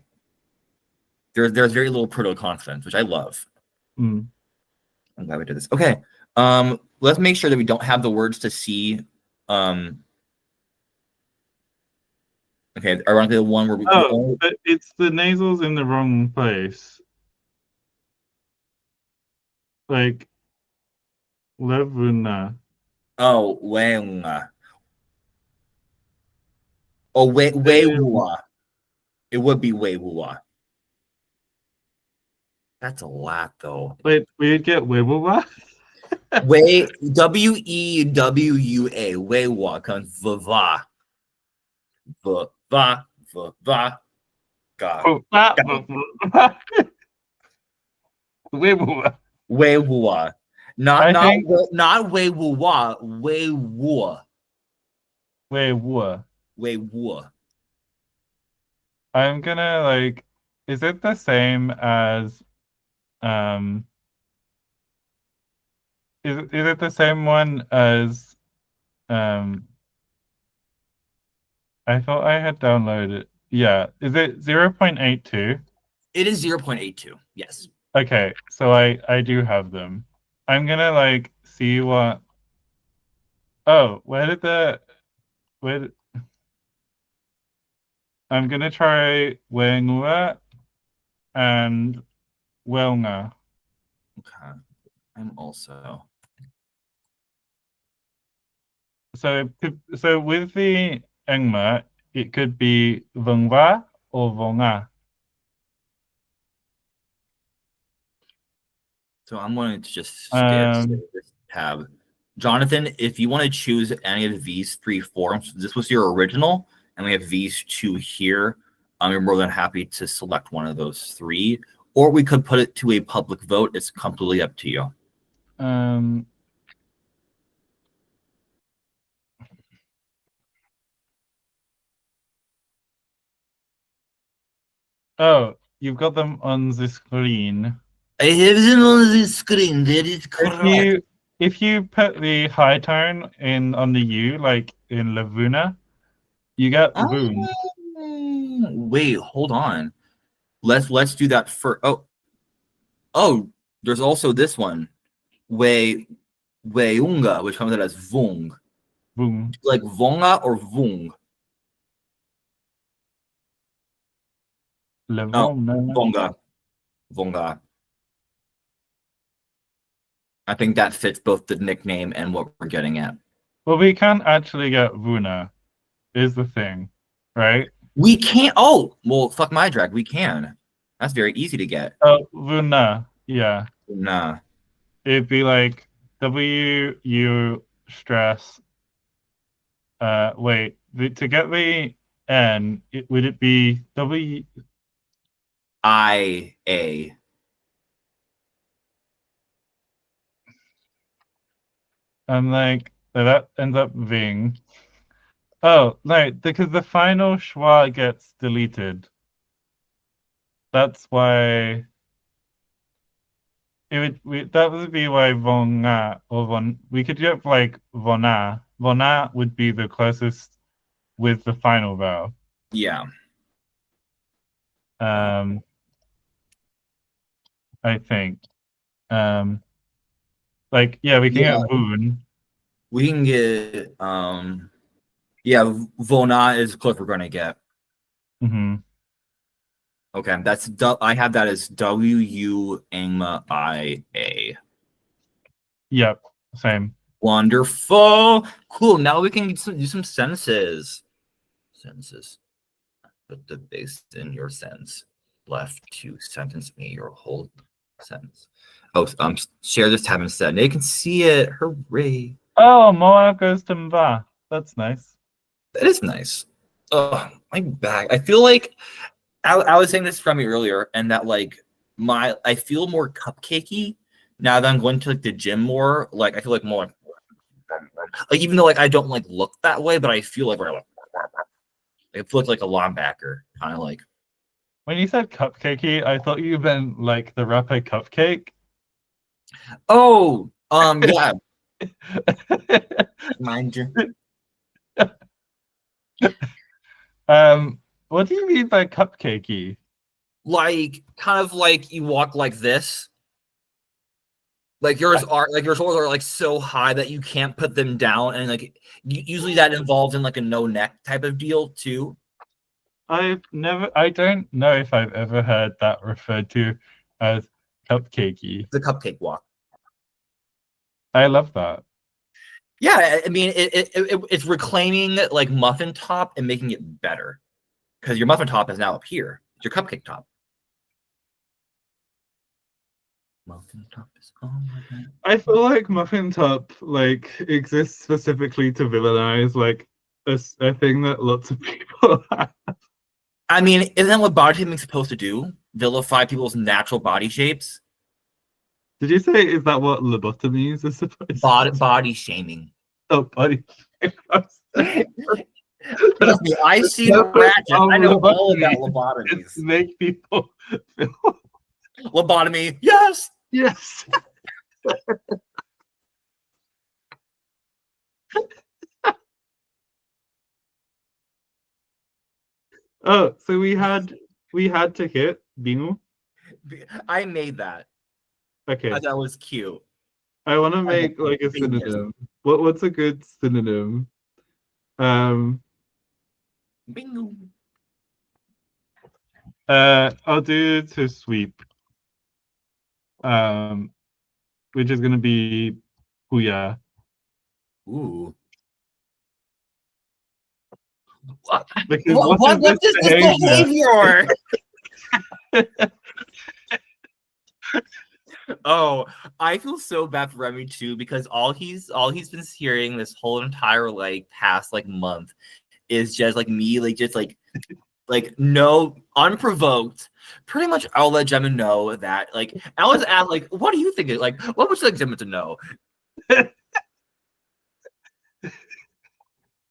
There's very little proto consonants, which I love. Mm. I'm glad we did this. Okay. Let's make sure that we don't have the words to see. Um, okay, ironically, the one where we Oh, only. but it's the nasals in the wrong place. Like Levuna. Oh, Wang. Oh, Wei. It would be Wei Wua. That's a lot, though. Wait, we'd get Wibbleba? Wei Wewua. Wei Wua comes Vava. Va. Va. Ga. Oh, Wibbleba. Wei Wua. Not I not think not Wei Wua. Wei Wua. Wibbleba. Wei Wua. I'm gonna like, is it the same as um is it the same one as um I thought I had downloaded. Yeah, is it 0.82? It is 0.82. Yes. Okay, so I do have them. I'm gonna like see what. Oh, where did I'm gonna try Wengua and Welnga. Okay. I'm also. So with the Engma, it could be Vengwa or Vonga. So I'm going to just skip Um, this tab. Jonathan, if you want to choose any of these three forms, this was your original, and we have these two here. You're more than happy to select one of those three, or we could put it to a public vote. It's completely up to you. um, oh, you've got them on the screen. I have them on the screen. That is If correct. you if you put the high tone in on the U, like in Lavuna, you get Voon. Wait, hold on. Let's do that for. Oh, there's also this one. We Weunga, which comes out as Vung. Voon. Like Vonga or Vung? Oh, Lavona. Vonga. Vonga. I think that fits both the nickname and what we're getting at. Well, we can't actually get Vuna, is the thing, right? We can't. Oh, well, fuck my drag. We can. That's very easy to get. Oh, Vuna. Yeah. Nah. It'd be like WU stress. Wait, to get the N, would it be W? IA. I'm like, that ends up being. Oh, no, because the final schwa gets deleted. That's why that would be why Vonga or Von we could get like Vona. Vona would be the closest with the final vowel. Yeah. Um, I think. Um, like yeah, we can Yeah. get Boon. We can get yeah, Vona is close we're gonna get. Hmm. Okay, I have that as WU Angma IA. Yep, same. Wonderful. Cool. Now we can do some senses. Senses. Put the base in your sense. Left to sentence me your whole sentence. Oh, share this tab instead. They can see it. Hooray. Oh, Moa goes to Mva. That's nice. That is nice. Oh, my back. I feel like I was saying this from me earlier, and that like I feel more cupcakey now that I'm going to like the gym more. Like I feel like more like even though like I don't like look that way, but I feel like we're like I feel like a linebacker, kind of like. When you said cupcakey, I thought you meant like the rapper Cupcake. Oh, yeah. Mind you. um, what do you mean by cupcakey? Like kind of like you walk like this. Like yours shoulders are like so high that you can't put them down, and like usually that involves in like a no neck type of deal too. I don't know if I've ever heard that referred to as cupcakey. The cupcake walk. I love that. Yeah, I mean it's reclaiming like muffin top and making it better because your muffin top is now up here. It's your cupcake top. Muffin top is I feel like Muffin Top like exists specifically to villainize like a thing that lots of people have. I mean, isn't that what body shaming is supposed to do? Vilify people's natural body shapes? Did you say is that what lobotomies are supposed to do? Body shaming. Oh, body. Trust me, I see Ratchet. I know all about lobotomies. Make people feel Lobotomy, yes. yes. Oh, so we had to hit Bingo. I made that. Okay. That was cute. I want to make like a Genius. synonym. What's a good synonym? Bingo. I'll do to sweep, which is gonna be Puya. Ooh. Because what What is this is this behavior? behavior? Oh, I feel so bad for Remy too because all he's been hearing this whole entire like past like month is just like me like no unprovoked. Pretty much I'll let Gemma know that like I was asked like what do you think? Like what would you like Gemma to know?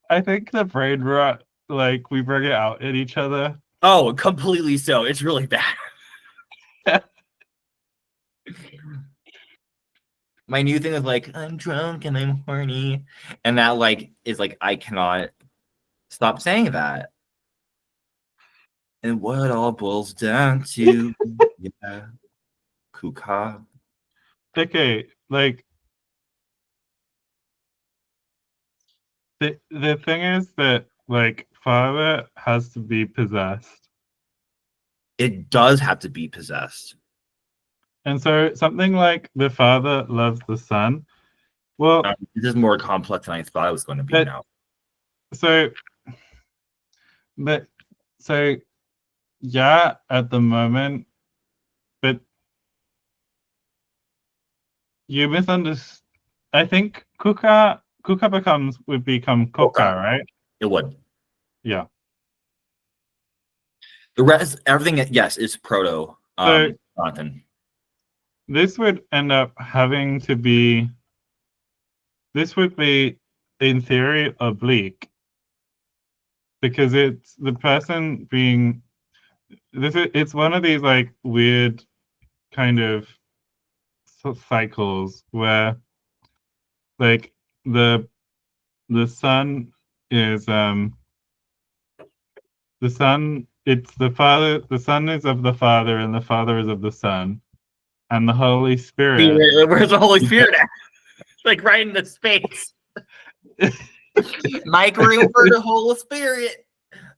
I think the brain rot, like we bring it out in each other. Oh, completely so. It's really bad. My new thing is like I'm drunk and I'm horny, and that like is like I cannot stop saying that. And what it all boils down to, yeah, kuka. Okay, like the thing is that like father has to be possessed. It does have to be possessed. And so something like the father loves the son. Well, This is more complex than I thought it was going to be but now. so but so yeah, at the moment, but you misunderstand. I think Kuka would become Koka, Okay. right? It would. Yeah. The rest, everything, yes, is proto. So Jonathan. this would end up having to be. This would be, in theory, oblique because it's the person being. It's one of these like weird kind of cycles where like the the son is the son it's the father the son is of the father and the father is of the son and the Holy Spirit. Where's the Holy Spirit at? Like right in the space. Make room for the Holy Spirit.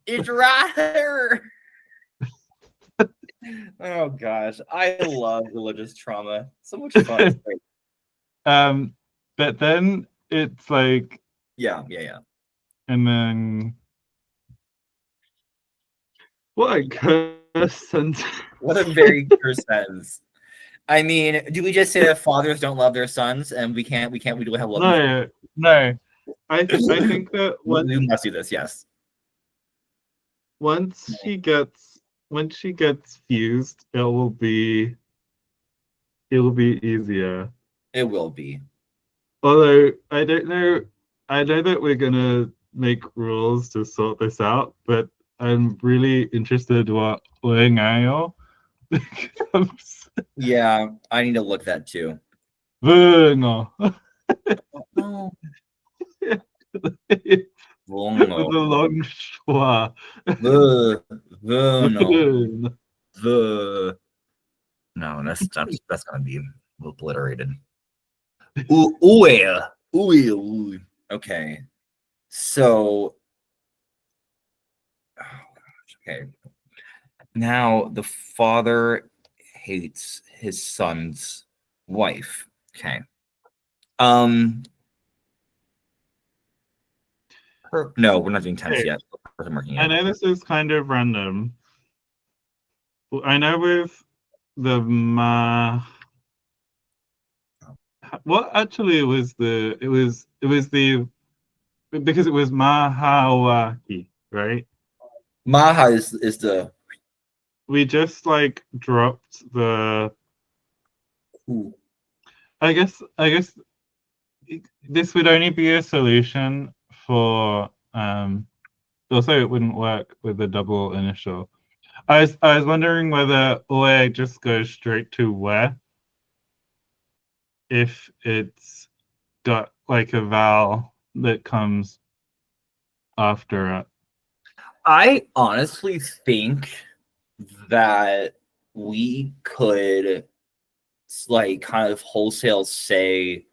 It's right here. Oh gosh, I love religious trauma. So much fun. But then it's like Yeah. and then what a curse sentence. What a very true sentence. I mean, do we just say that fathers don't love their sons and we do have love? No. I think that We must do this, yes. once she gets fused, it will be easier. It will be. Although I don't know, I know that we're gonna make rules to sort this out, but I'm really interested what Lengayo becomes. Yeah, I need to look that too. Vernal. Oh, With a Vongo. long schwa. No. No, that's gonna be obliterated. Ooh. Okay. So, oh gosh, okay. Now the father hates his son's wife. Okay. Um. No, we're not doing tense Okay, yet. I'm working I yet. know this is kind of random. I know with the what actually was it was the because it was Mahawaki, right? Maha is the We just like dropped the ooh. I guess this would only be a solution for also it wouldn't work with the double initial. I was wondering whether Oe just goes straight to where if it's got like a vowel that comes after it. I honestly think that we could like kind of wholesale say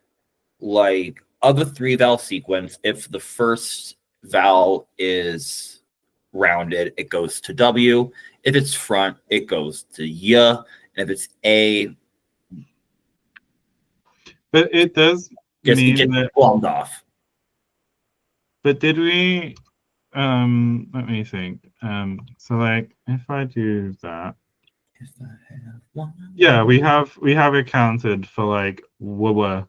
like of the three vowel sequence, if the first vowel is rounded, it goes to W. If it's front, it goes to Y. And if it's A, But it does it mean gets that. plumbed off. But did we? Let me think. So like, if I do that, yeah, we have accounted for like Woowa,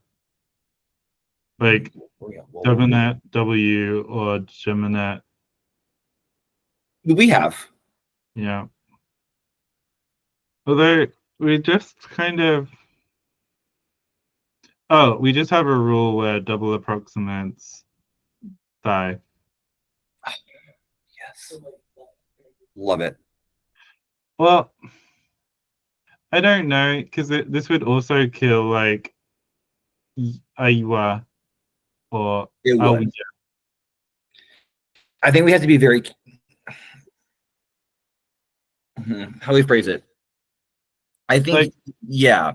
like Geminet W or Geminet. We have. Yeah. Although we just kind of. Oh, we just have a rule where double approximates die. Yes. Love it. Well, I don't know, because this would also kill like Aiwa or It would. Awiya. I think we have to be very. How do we phrase it? I think, Like, yeah.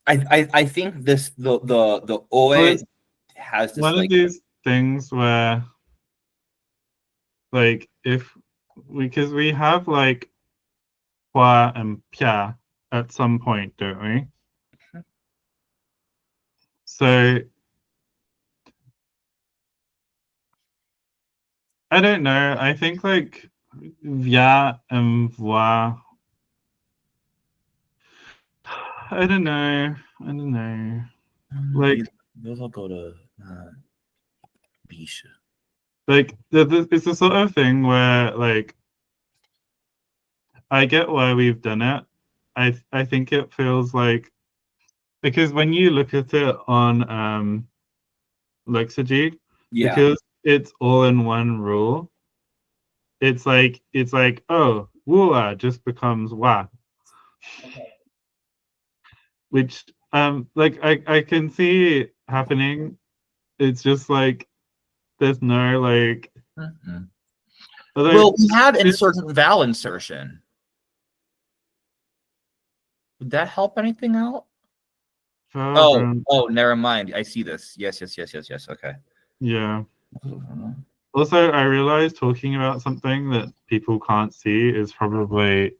I think the Oe well, has this one like of these things where like if because we have like Hua and Pia at some point, don't we? So I don't know. I think like Via and Voix. I don't know. I don't know. Like those all go to Biche. like it's the sort of thing where like I get why we've done it. I think it feels like because when you look at it on Lexigi, Yeah. because it's all in one rule, it's like oh Wua just becomes Wa, which like I can see it happening. It's just like there's no like. Mm-hmm. Although Well, we have inserted vowel insertion. Would that help anything out? Oh, never mind. I see this. Yes. Okay. Yeah. Also, I realized talking about something that people can't see is probably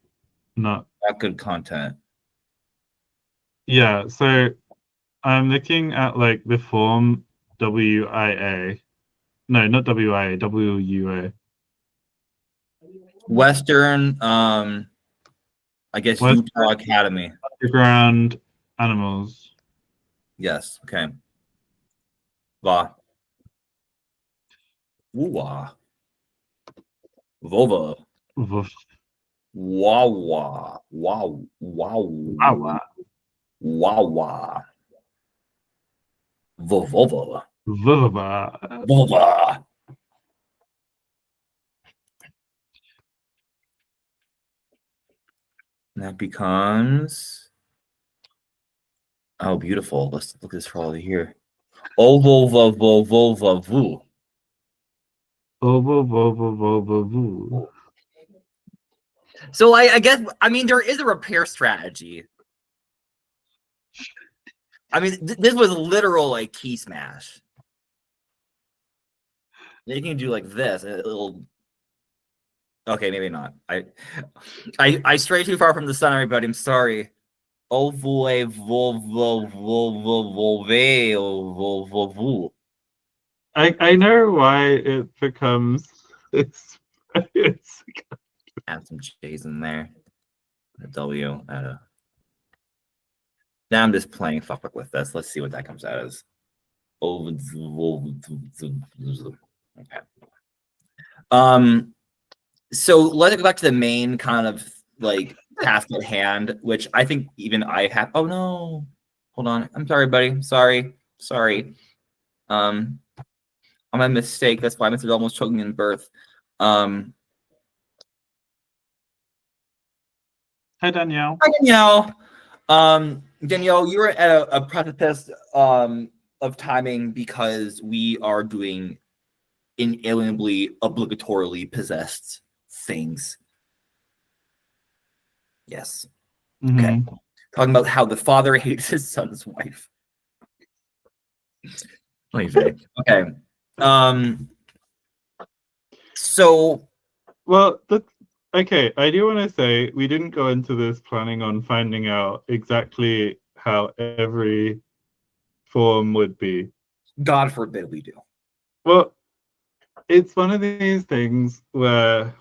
not. Not good content. Yeah, so I'm looking at like the form WIA. No, not WIA, WUA. Western, I guess Western Utah Academy. Underground Animals. Yes. Okay. Va. Woo-wah. Vova. Woof. Wawa. Wow. Wow. Wawa. Wawa. Vovova. Vuvaba. Vova. And that becomes, oh, beautiful. Let's look at this for all here. Ovo-vo-vo-vo-vo-vu. Ovo, vovo, vovo, voo. So I guess, I mean, there is a repair strategy. I mean, this was literal like key smash. You can do like this, and it'll. Okay, maybe not. I strayed too far from the sun, everybody. I'm sorry. Oh boy, I know why it becomes it's add some J's in there. A W. Add a. Now I'm just playing fuck with this. Let's see what that comes out as. Okay. So let's go back to the main kind of like task at hand, which I think even I have. Oh no, hold on. I'm sorry, buddy. Sorry. I'm a mistake. That's why Mr. almost choking in birth. Hi Danielle. Hi Danielle. Danielle, you were at a precipice of timing because we are doing inalienably, obligatorily possessed things. Yes. Mm-hmm. Okay. Talking about how the father hates his son's wife. What do you say? Okay. So Well, that's okay. I do want to say we didn't go into this planning on finding out exactly how every form would be. God forbid we do. Well, it's one of these things where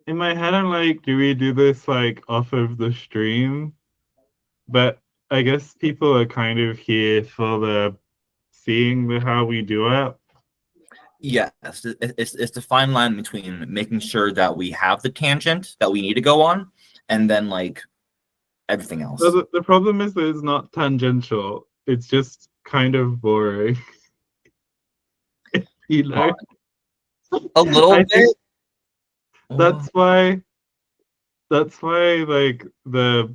in my head I'm like, do we do this like off of the stream? But I guess people are kind of here for the seeing the how we do it. Yes, it's the fine line between making sure that we have the tangent that we need to go on, and then like everything Well, else. the problem is that it's not tangential. It's just kind of boring, you know? A little I think bit. that's why like the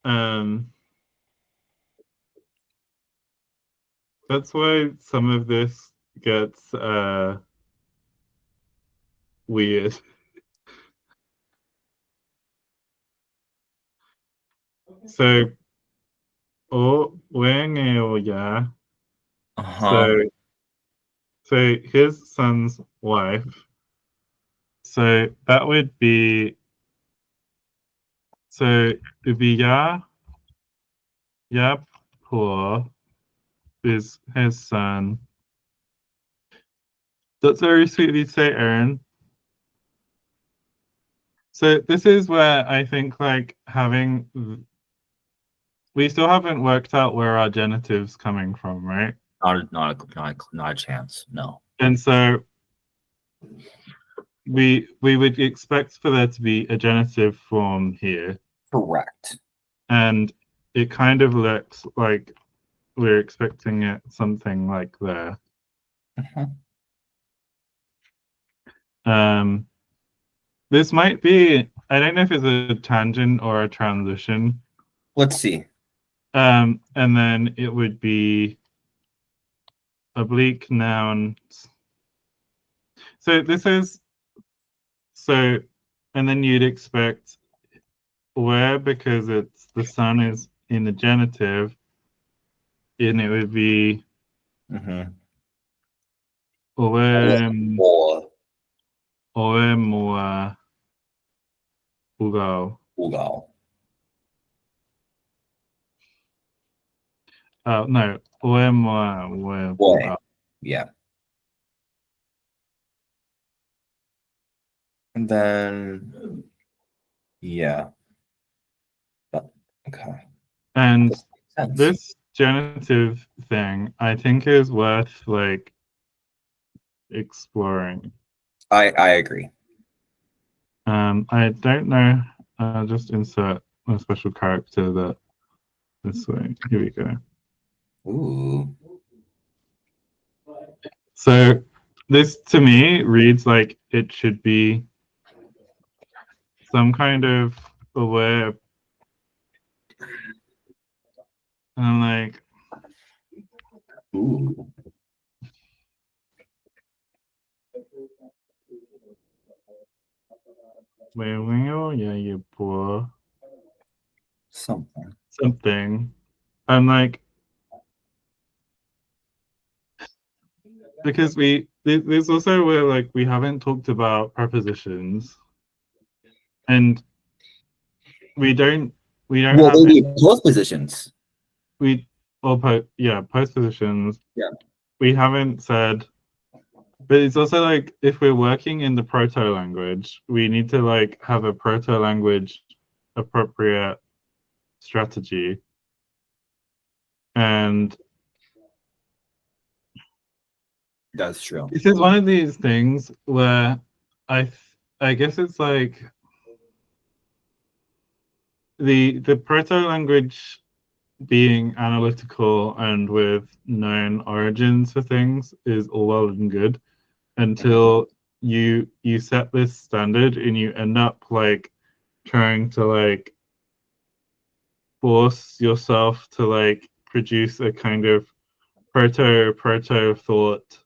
um that's why some of this gets weird. So oh oh yeah. Uh-huh. So his son's wife. So that would be so it would be ya poor is his son. That's very sweet of you to say, Aaron. So this is where I think like having we still haven't worked out where our genitive's coming from, right? Not a chance. No. And so we would expect for there to be a genitive form here, Correct. and it kind of looks like we're expecting it something like there. Mhm. Um, this might be, I don't know if it's a tangent or a transition. Let's see. And then it would be oblique noun. So this is so, and then you'd expect where because it's the sun is in the genitive, and it would be Mm-hmm. oem Or oemua ugo. Ugal. No, oemua ue Boy. ugo. Yeah. And then yeah. That, okay. And This makes sense. this genitive thing, I think, is worth like exploring. I agree. I don't know. I'll just insert a special character that this way. Here we go. Ooh. So this to me reads like it should be some kind of aware. I'm like, Ooh. yeah, you poor Something. something. I'm like, because there's also where like we haven't talked about prepositions and we don't we don't Well, have any, maybe both positions. we or postpositions. Yeah. We haven't said, but it's also like if we're working in the proto language, we need to like have a proto language appropriate strategy. And That's true. this is one of these things where I I guess it's like the proto language being analytical and with known origins for things is all well and good Mhm. until you set this standard and you end up like trying to like force yourself to like produce a kind of proto thought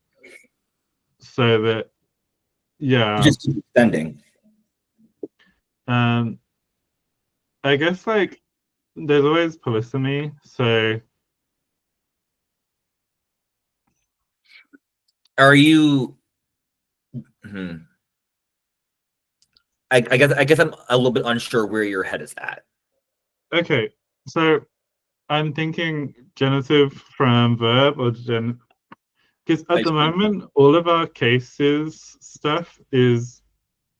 so that yeah Just keep extending. um I guess like there's always polysemy, so Are you? I guess I'm a little bit unsure where your head is at. Okay, so I'm thinking genitive from verb or because at the moment all of our cases stuff is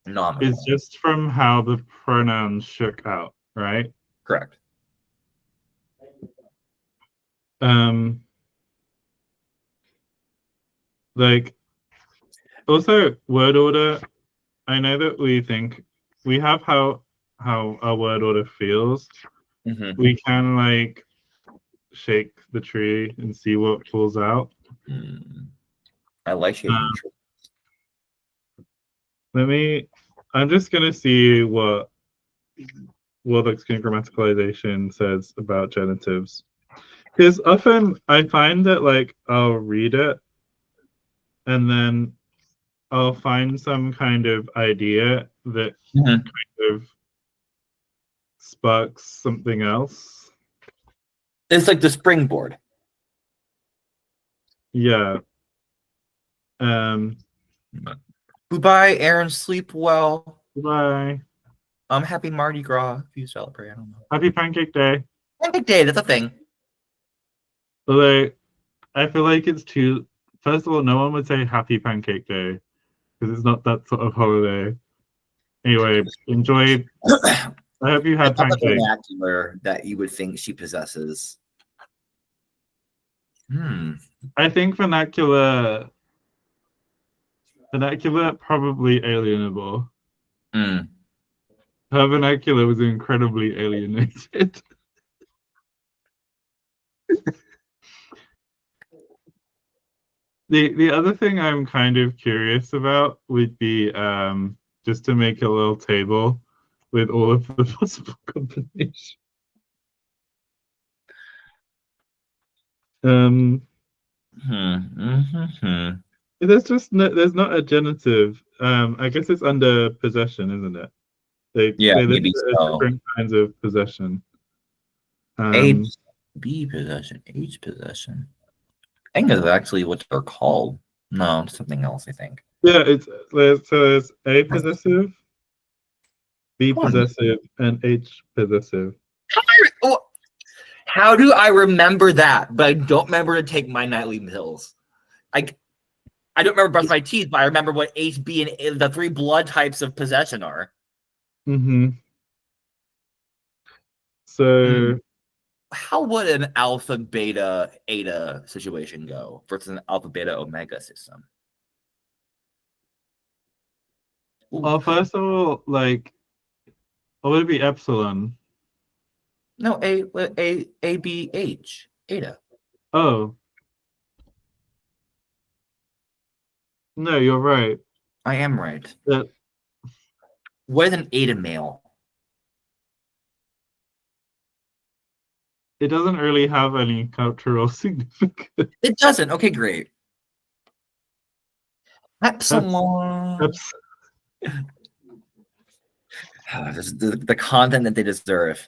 Nominal. just from how the pronouns shook out, right? Correct. Like also word order. I know that we think we have how our word order feels. Mm-hmm. We can like shake the tree and see what falls out. I like shaking trees. I'm just gonna see what Lexicon grammaticalization says about genitives. Because often I find that like I'll read it and then I'll find some kind of idea that kind of sparks something else. It's like the springboard. Yeah. Goodbye, Aaron. Sleep well. Bye. Happy Mardi Gras if you celebrate. I don't know. Happy Pancake Day. Pancake Day. That's a thing. Although I feel like it's too. First of all, no one would say Happy Pancake Day because it's not that sort of holiday. Anyway, enjoy. I hope you had pancakes. The vernacular that you would think she possesses. I think vernacular probably alienable. Her vernacular was incredibly alienated. The other thing I'm kind of curious about would be just to make a little table with all of the possible combinations. There's not a genitive. I guess it's under possession, isn't it? They maybe so. Different kinds of possession. A, B possession, H possession. I think that's actually what they're called. No, something else, I think. Yeah, there's A possessive, B possessive, and H possessive. How do I remember that? But I don't remember to take my nightly pills. I don't remember brush my teeth, but I remember what H, B, and A, the three blood types of possession are. So how would an alpha, beta, eta situation go versus an alpha, beta, omega system? well, first of all, like, what would it be epsilon? No, A, B, H, eta. Oh. No, you're right. I am right. What is an eta male? It doesn't really have any cultural significance. It doesn't. Okay, great. Epsilon. The content that they deserve.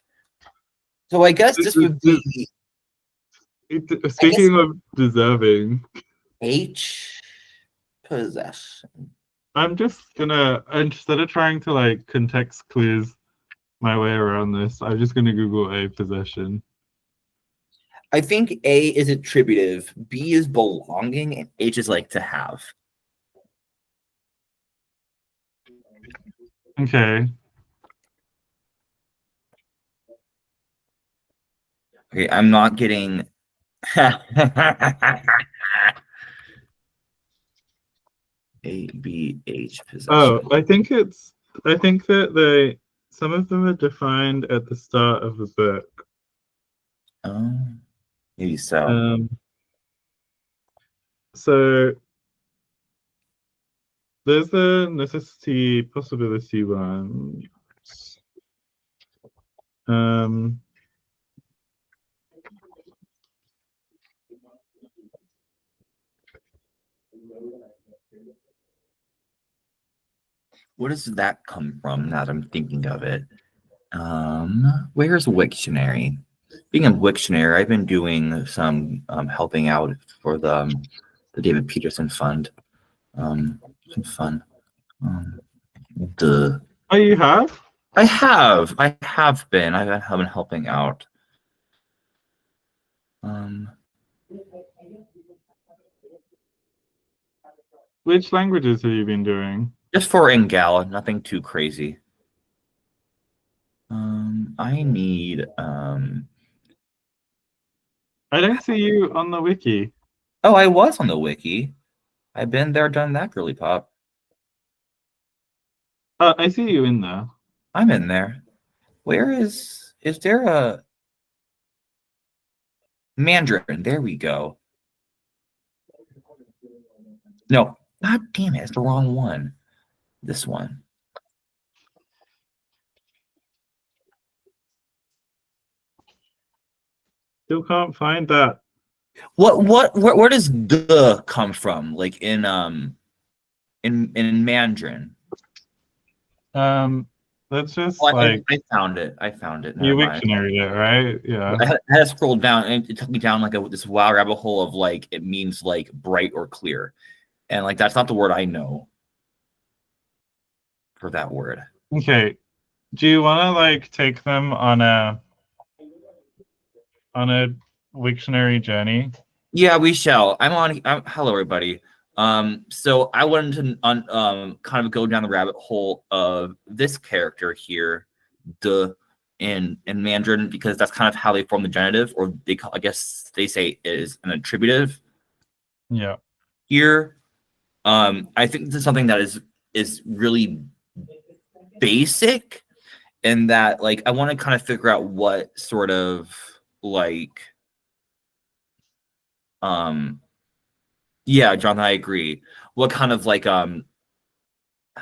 So I guess this would be. Speaking of deserving, H possession. I'm just gonna, instead of trying to like context clues my way around this, I'm just gonna Google A possession. I think A is attributive, B is belonging, and H is like to have. Okay. Okay, I'm not getting. A, B, H possession. Oh, I think that some of them are defined at the start of the book. Oh, maybe so. So there's the necessity possibility one. Where does that come from now that I'm thinking of it? Where's Wiktionary? Speaking of Wiktionary, I've been doing some helping out for the the David Peterson Fund. Some fun. Duh. Oh, you have? I have been. I've been helping out. Which languages have you been doing? Just for Ingala, nothing too crazy. I need I don't see you on the wiki. Oh, I was on the wiki. I've been there, done that, girly pop. I see you in there. I'm in there. Where is there a Mandarin? There we go. No, god damn it, it's the wrong one. This one. Still can't find that. Where does the come from? Like in Mandarin? That's just Oh, like I found it. I found it. you Never mind. dictionary it, right? Yeah. I had to scroll down, and it took me down like this wild rabbit hole of like it means like bright or clear, and like that's not the word I know for that word. Okay. Do you want to like take them on a Wiktionary journey? Yeah, we shall. Hello, everybody. So I wanted to kind of go down the rabbit hole of this character here, the in Mandarin, because that's kind of how they form the genitive, or I guess they say is an attributive. Yeah. Here, I think this is something that is really basic, in that like I want to kind of figure out what sort of like yeah, Jonathan, I agree. What kind of like how do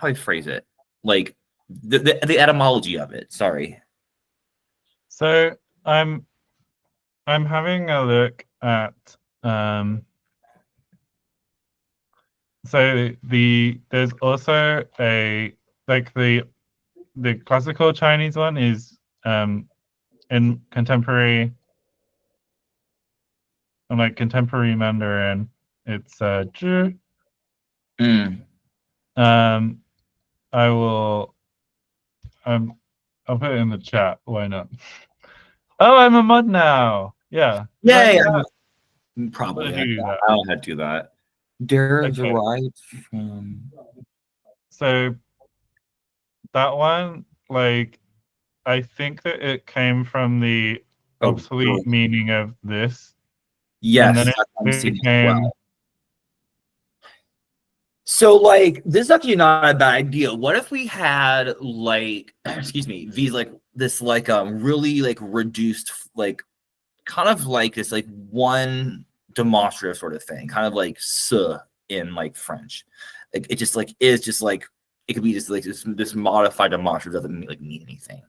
I phrase it? Like the etymology of it. Sorry. So I'm having a look at so there's also a like the classical Chinese one is in contemporary and like contemporary Mandarin it's zhi. I will I'll put it in the chat. Why not? Oh, I'm a mod now. Yeah. Yay! How Probably. did you do that? I don't have to do that. Derived from. So that one, like, I think that it came from the obsolete meaning of this. Yes, and then I'm seeing it as well. became. So, like, this is actually not a bad idea. What if we had, like, excuse me, these, like, this, like, really, like, reduced, like, kind of like this, like, one demonstrative sort of thing, kind of like "ce" in, like, French. Like, it just, like, is just, like, it could be just, like, this modified demonstrative doesn't mean, like, mean anything.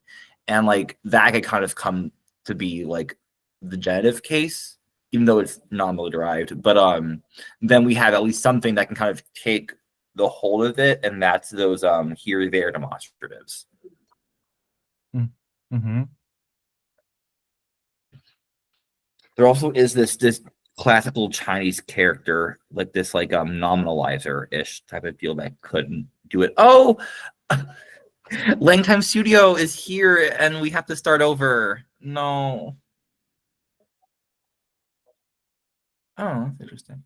And, like, that could kind of come to be, like, the genitive case, even though it's non-mode derived. But then we have at least something that can kind of take the hold of it, and that's those here, there demonstratives. Mm-hmm. There also is this classical Chinese character, like this like nominalizer-ish type of deal that couldn't do it. Oh, Langtime Studio is here, and we have to start over. No. Oh, that's interesting.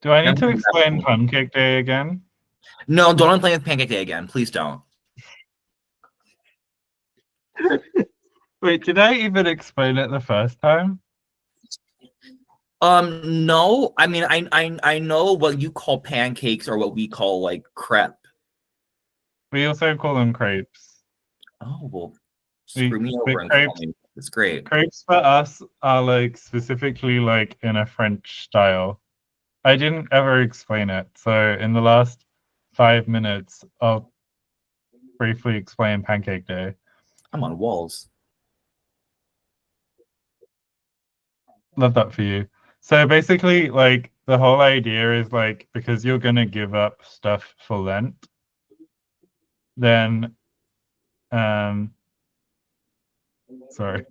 Do I need to explain Pancake Day again? No, don't explain Pancake Day again. Please don't. Wait, did I even explain it the first time? No. I mean, I know what you call pancakes or what we call like crepe. We also call them crepes. Oh well, screw me over and crepes, call me. It's great. Crepes for us are like specifically like in a French style. I didn't ever explain it, so in the last 5 minutes, I'll briefly explain Pancake Day. I'm on walls. Love that for you. So basically, like the whole idea is like because you're gonna give up stuff for Lent, then sorry.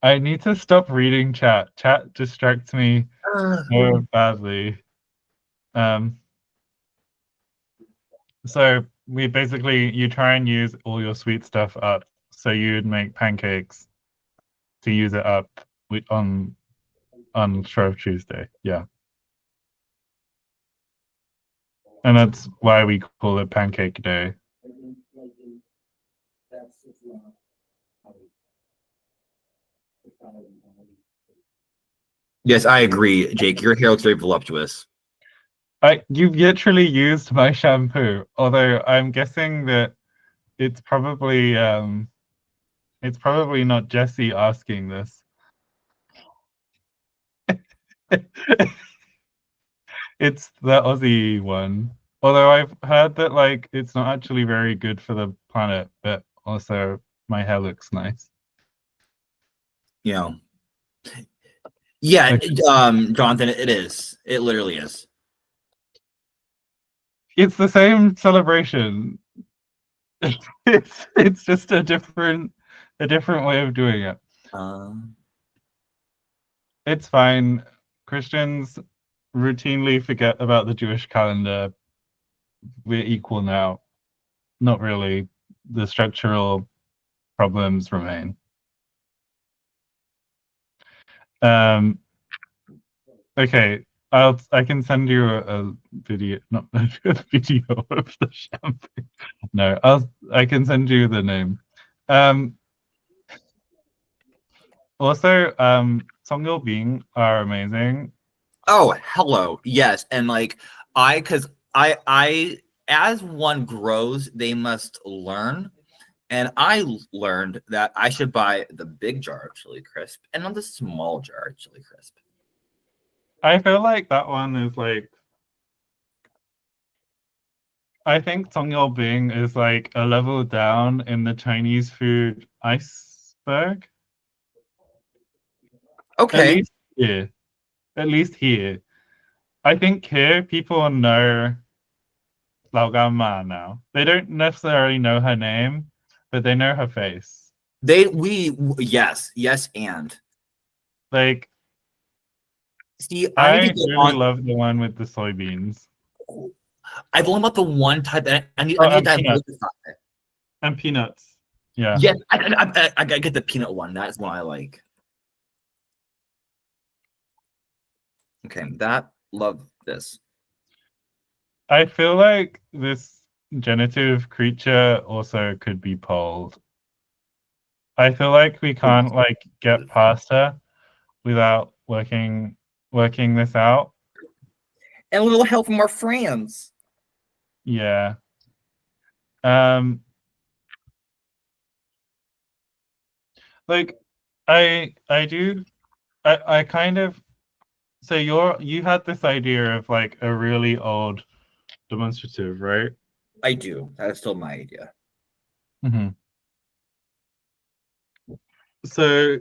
I need to stop reading chat. Chat distracts me so badly. So we basically you try and use all your sweet stuff up. So you'd make pancakes to use it up on Shrove Tuesday. Yeah. And that's why we call it Pancake Day. Yes, I agree, Jake. Your hair looks very voluptuous. You've literally used my shampoo, although I'm guessing that it's probably not Jesse asking this. It's the Aussie one. Although I've heard that like it's not actually very good for the planet, but also my hair looks nice. You know. Yeah, Okay. Jonathan, it is. It literally is. It's the same celebration. It's just a different way of doing it. Um, It's fine. Christians routinely forget about the Jewish calendar. We're equal now. Not really. The structural problems remain. Um, okay, I can send you a video, not a video of the shampoo. No, I can send you the name. Also, Songyul Bing are amazing. oh, hello. Yes, and like because I as one grows, they must learn. And I learned that I should buy the big jar of chili crisp and not the small jar of chili crisp. I feel like that one is like I think Songyul Bing is like a level down in the Chinese food iceberg. At Okay. least here. At least here. I think here people know Lao Gan now. They don't necessarily know her name, but they know her face. Yes, and Like see, I need to I get really on. love the one with the soybeans. I've only bought the one type that I Oh, need to and peanuts. diversify it. And peanuts. Yeah. Yes, I get the peanut one. That's one I like. Okay, that love this. I feel like this genitive creature also could be polled. I feel like we can't like get past her without working this out. And a little help from our friends. Yeah. Um like I kind of so you had this idea of like a really old demonstrative, right? I do. That is still my idea. Mm-hmm. So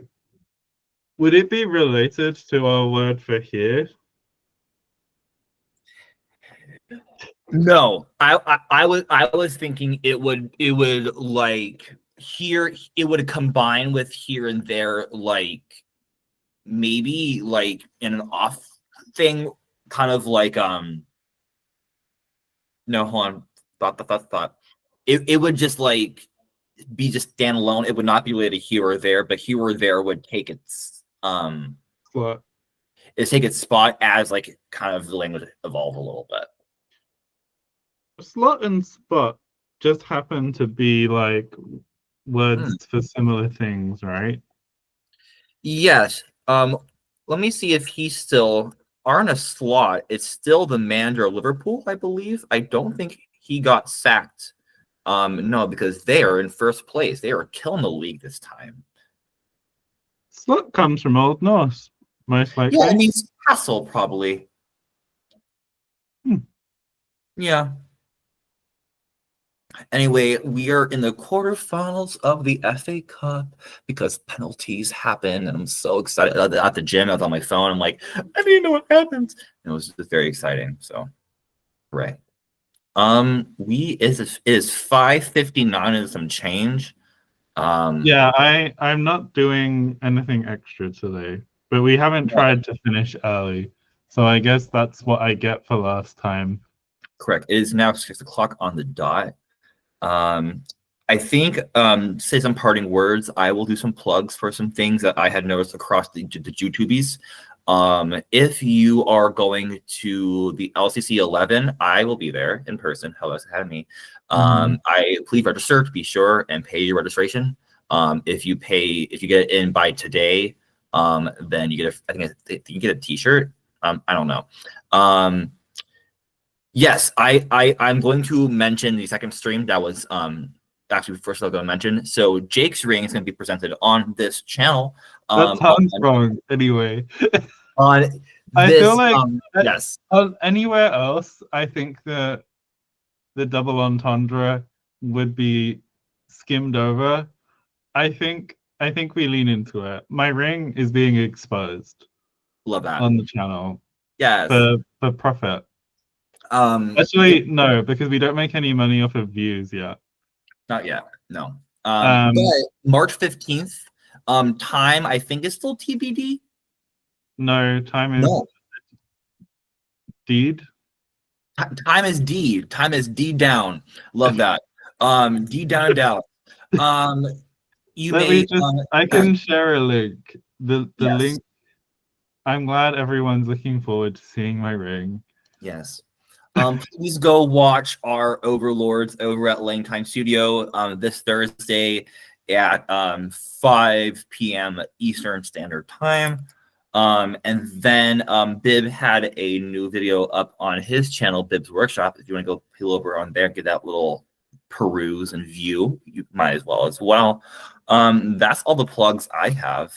would it be related to our word for here? No, I was thinking it would like here it would combine with here and there like maybe like in an off thing kind of like no hold on thought it would just like be just standalone. It would not be related here or there, but here or there would take What? its spot as like kind of the language evolve a little bit. Slot and spot just happen to be like Hmm. words for similar things, right? Yes. Let me see if he's still Arne Slot. It's still the manager of Liverpool, I believe. I don't think he got sacked. No, because they are in first place. They are killing the league this time. Slot comes from Old Norse, most Yeah, likely. it means castle, probably. Hmm. Yeah. Anyway, we are in the quarterfinals of the FA Cup because penalties happen, and I'm so excited. At the gym, I was on my phone. I'm like, I didn't know what happened. And it was just very exciting. So, right. It is 5:59 and some change. Yeah, I'm not doing anything extra today, but we haven't tried to finish early, so I guess that's what I get for last time. Correct. It is now 6 o'clock on the dot. I think say some parting words. I will do some plugs for some things that I had noticed across the YouTubies. If you are going to the LCC 11, I will be there in person. Hellas Academy. I please register. Be sure and pay your registration. If you get it in by today, then you get I think you get a T-shirt. I don't know. Yes, I'm going to mention the second stream that was actually first I'm going to mention. So Jake's ring is going to be presented on this channel. That sounds wrong. Anyway, on I this, feel like yes. Anywhere else, I think the double entendre would be skimmed over. I think we lean into it. My ring is being exposed. Love that on the channel. Yes. For profit. Actually, no, because we don't make any money off of views yet. Not yet, no. But March 15th, time I think is still TBD. No, time is deed. Time is D. Time is D down. Love that. D down and down. I can share a link. The yes. link. I'm glad everyone's looking forward to seeing my ring. Yes. Please go watch our overlords over at Lang Time Studio this Thursday at 5 p.m. Eastern Standard Time. And then Bib had a new video up on his channel, Bib's Workshop. If you want to go peel over on there, get that little peruse and view, you might as well. That's all the plugs I have.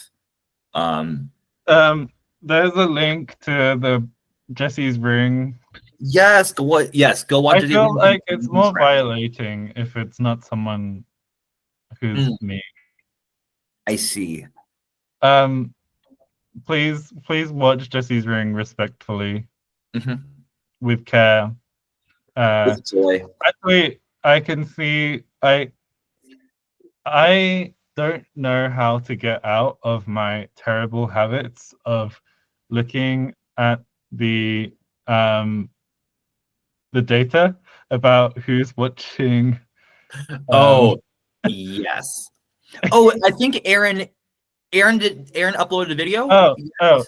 There's a link to the Jesse's ring. Yes, go watch. I feel like it's more violating if it's not someone who's me. I see. Please watch Jesse's ring respectfully, with care. With joy. Actually, I can see. I don't know how to get out of my terrible habits of looking at the data about who's watching. Oh, yes. Oh, I think Aaron uploaded a video. Oh,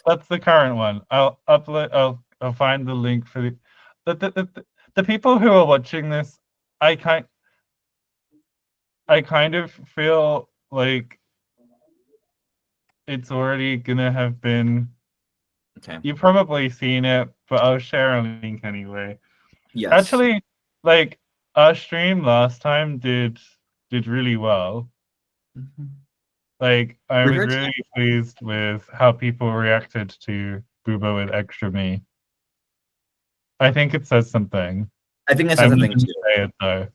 that's the current one. I'll upload. I'll find the link for the people who are watching this. I kind of feel like it's already gonna have been. Okay. You've probably seen it, but I'll share a link anyway. Yes. Actually, like our stream last time did really well. Like I was really pleased with how people reacted to Bouba with Extra Me. I think it says something. I think it says something too. Say it though.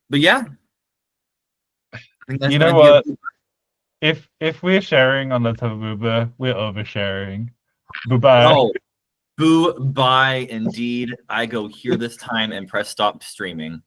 But yeah. You know what? If we're sharing on the top of Bouba, we're oversharing. Bye-bye. Oh, boo bye indeed. I go here this time and press stop streaming.